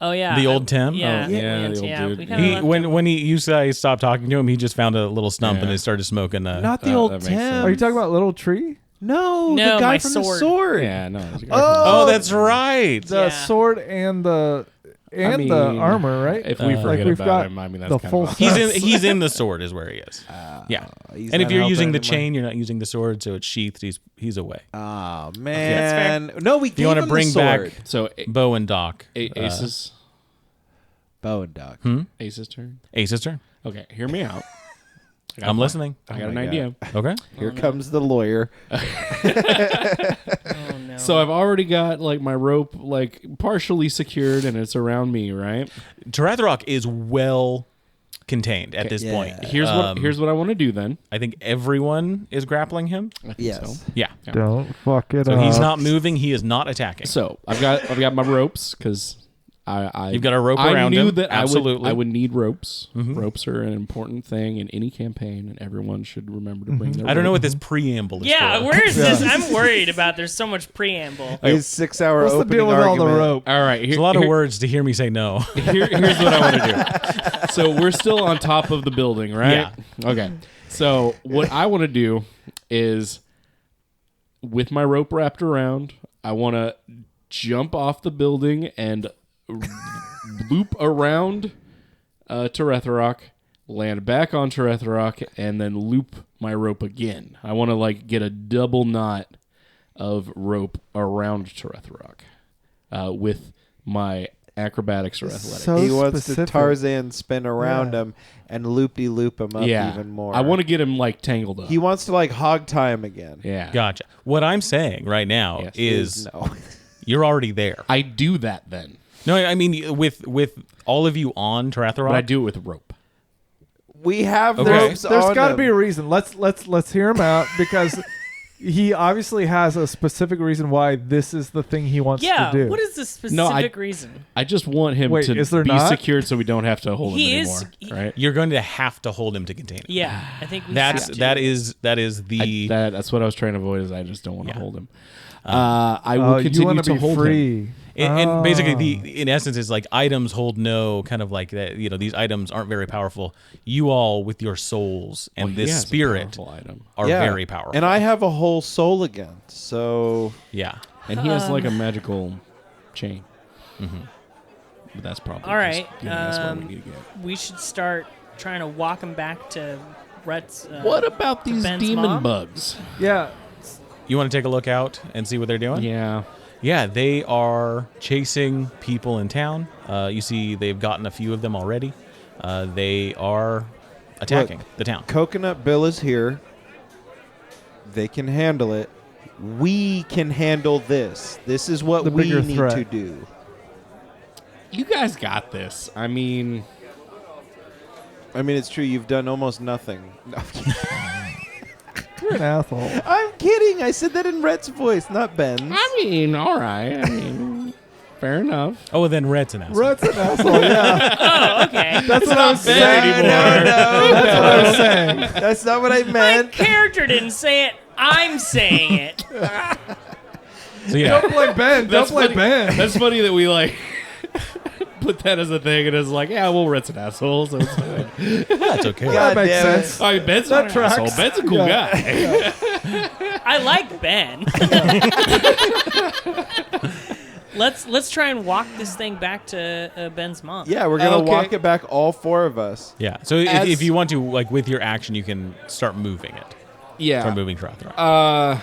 S4: Oh yeah.
S5: The old Tim?
S4: Yeah.
S6: Oh, yeah, the old dude.
S4: We kinda
S5: He
S4: left
S5: when
S4: him.
S5: when you guys stopped talking to him, he just found a little stump and
S6: Yeah.
S5: he started smoking.
S3: Not the
S6: that
S3: old
S6: makes
S3: Tim.
S6: sense.
S2: Are you talking about Little Tree?
S3: No,
S4: No,
S3: the guy
S4: my
S3: from
S4: sword.
S3: the sword.
S6: Yeah, no. it's a guy
S5: Oh, that's right.
S2: The
S4: Yeah.
S2: sword and the
S6: mean,
S2: armor, right?
S6: If we
S2: like
S6: forget
S2: we've
S6: about
S2: got
S6: him, I mean, that's
S2: the
S6: kind
S2: full
S6: of
S5: He's in the sword is where he is. Yeah.
S3: He's
S5: And if
S3: not
S5: you're using
S3: helping
S5: the
S3: anymore.
S5: chain, you're not using the sword, so it's sheathed. He's away.
S3: Oh
S4: That's
S3: man. No, we
S5: Do you
S3: want
S5: want
S3: to
S5: to bring back
S6: So
S5: Bo and Doc?
S6: Ace's
S3: Bow and Doc.
S6: Ace's turn.
S5: Ace's turn.
S6: Okay, hear me out. I got
S5: I'm
S6: a
S5: listening.
S6: I got an
S3: my
S6: idea.
S5: Okay.
S3: Here comes the lawyer.
S4: Oh no.
S6: So I've already got like my rope like partially secured and it's around me, right?
S5: Teretherok is well contained at this
S3: Yeah.
S5: point.
S6: Here's what I want to do then.
S5: I think everyone is grappling him.
S6: I think
S3: Yes.
S6: so.
S5: Yeah.
S2: Don't fuck it
S5: So
S2: up.
S5: he's not moving. He is not attacking.
S6: So I've got my ropes because I
S5: You've got a rope
S6: I
S5: around
S6: knew
S5: him.
S6: that
S5: Absolutely.
S6: I would need ropes. Ropes are an important thing in any campaign, and everyone should remember to bring their.
S5: I don't know
S6: rope.
S5: what this preamble is
S4: Yeah,
S5: for.
S4: where is this? I'm worried about. There's so much preamble.
S3: His 6-hour
S2: What's the
S3: opening
S2: deal with all the
S3: argument.
S2: rope?
S6: All right,
S5: It's a lot of words to hear me say no.
S6: Here's what I want to do. So we're still on top of the building, right?
S5: Yeah.
S6: Okay. So what I want to do is, with my rope wrapped around, I want to jump off the building and loop around Teretherok, land back on Teretherok, and then loop my rope again. I want to like get a double knot of rope around Teretherok with my acrobatics or athletics.
S2: So
S3: He wants to
S2: specific.
S3: Tarzan spin around
S2: Yeah.
S3: him and loop-de-loop him up
S6: yeah,
S3: even more.
S6: I want to get him like tangled up.
S3: He wants to like hog tie him again.
S6: Yeah.
S5: Gotcha. What I'm saying right now
S6: Yes.
S5: is
S3: No.
S5: you're already there.
S6: I do that then.
S5: No, I mean with all of you on Teretherok.
S6: But I do it with rope.
S3: We have
S5: Okay.
S3: ropes
S2: There's
S3: on
S2: got to
S3: him.
S2: be a reason. Let's hear him out because he obviously has a specific reason why this is the thing he wants
S4: Yeah,
S2: to do.
S4: what is the specific reason?
S6: I just want him
S2: Wait,
S6: to
S2: is there
S6: be
S2: not?
S6: secured so we don't have to hold
S4: He
S6: him
S4: is-
S6: anymore. Right?
S5: You're going to have to hold him to contain it.
S4: Yeah, I think we
S5: That's
S4: have to.
S5: that is the
S6: That's what I was trying to avoid. Is I just don't want to hold him. I will
S2: you
S6: continue
S2: want
S6: to
S2: to be
S6: hold him.
S2: free.
S5: and basically in essence is like items hold no kind of like that. You know, these items aren't very powerful. You all with your souls and
S6: Well, he
S5: this
S6: has a
S5: but
S6: powerful item,
S5: are
S3: Yeah.
S5: very powerful.
S3: And I have a whole soul again. So
S5: yeah.
S6: and he has like a magical chain. But that's probably
S4: All right,
S6: Just giving us what we need to get.
S4: we should start trying to walk him back to Rhett's.
S6: What about these
S4: Ben's
S6: demon
S4: mom?
S6: bugs?
S2: Yeah.
S5: You want to take a look out and see what they're doing?
S6: Yeah.
S5: Yeah, they are chasing people in town. You see they've gotten a few of them already. They are attacking the town.
S3: Coconut Bill is here. They can handle it. We can handle this. This is what
S2: The
S3: we
S2: bigger
S3: need
S2: threat.
S3: to do.
S6: You guys got this. I mean,
S3: it's true. You've done almost nothing. No, I'm kidding.
S2: You're an asshole.
S3: I'm kidding. I said that in Rhett's voice, not Ben's.
S6: all right. Fair enough.
S5: Oh, well, then Red's an asshole.
S2: Red's an asshole, yeah.
S4: Oh, okay.
S2: That's what I was saying.
S3: No,
S2: That's what I was saying.
S3: that's not what I
S4: My
S3: meant.
S4: character didn't say it. I'm saying it.
S5: So yeah,
S2: Don't blame Ben. Don't blame Ben.
S6: That's funny that we like put that as a thing and it's like, yeah, well, Rhett's an asshole, so it's fine.
S5: that's okay.
S3: God
S2: That makes
S3: damn it.
S2: sense.
S6: I mean, Ben's
S2: That
S6: not an
S2: tracks.
S6: asshole. Ben's a cool
S2: Yeah.
S6: guy.
S4: I like Ben. Let's try and walk this thing back to Ben's mom.
S3: Yeah, we're going to
S6: Okay.
S3: walk it back, all four of us.
S5: Yeah. So if you want to, like with your action, you can start moving it.
S6: Yeah.
S5: Start moving Teretherok.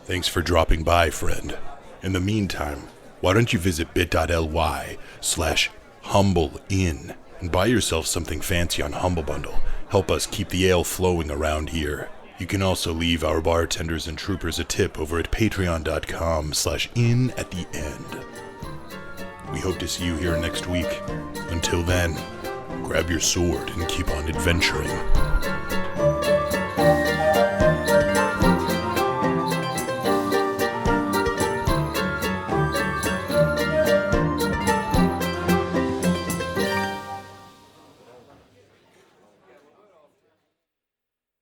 S1: Thanks for dropping by, friend. In the meantime, why don't you visit bit.ly/humbleinn and buy yourself something fancy on Humble Bundle. Help us keep the ale flowing around here. You can also leave our bartenders and troopers a tip over at patreon.com/in at the end. We hope to see you here next week. Until then, grab your sword and keep on adventuring.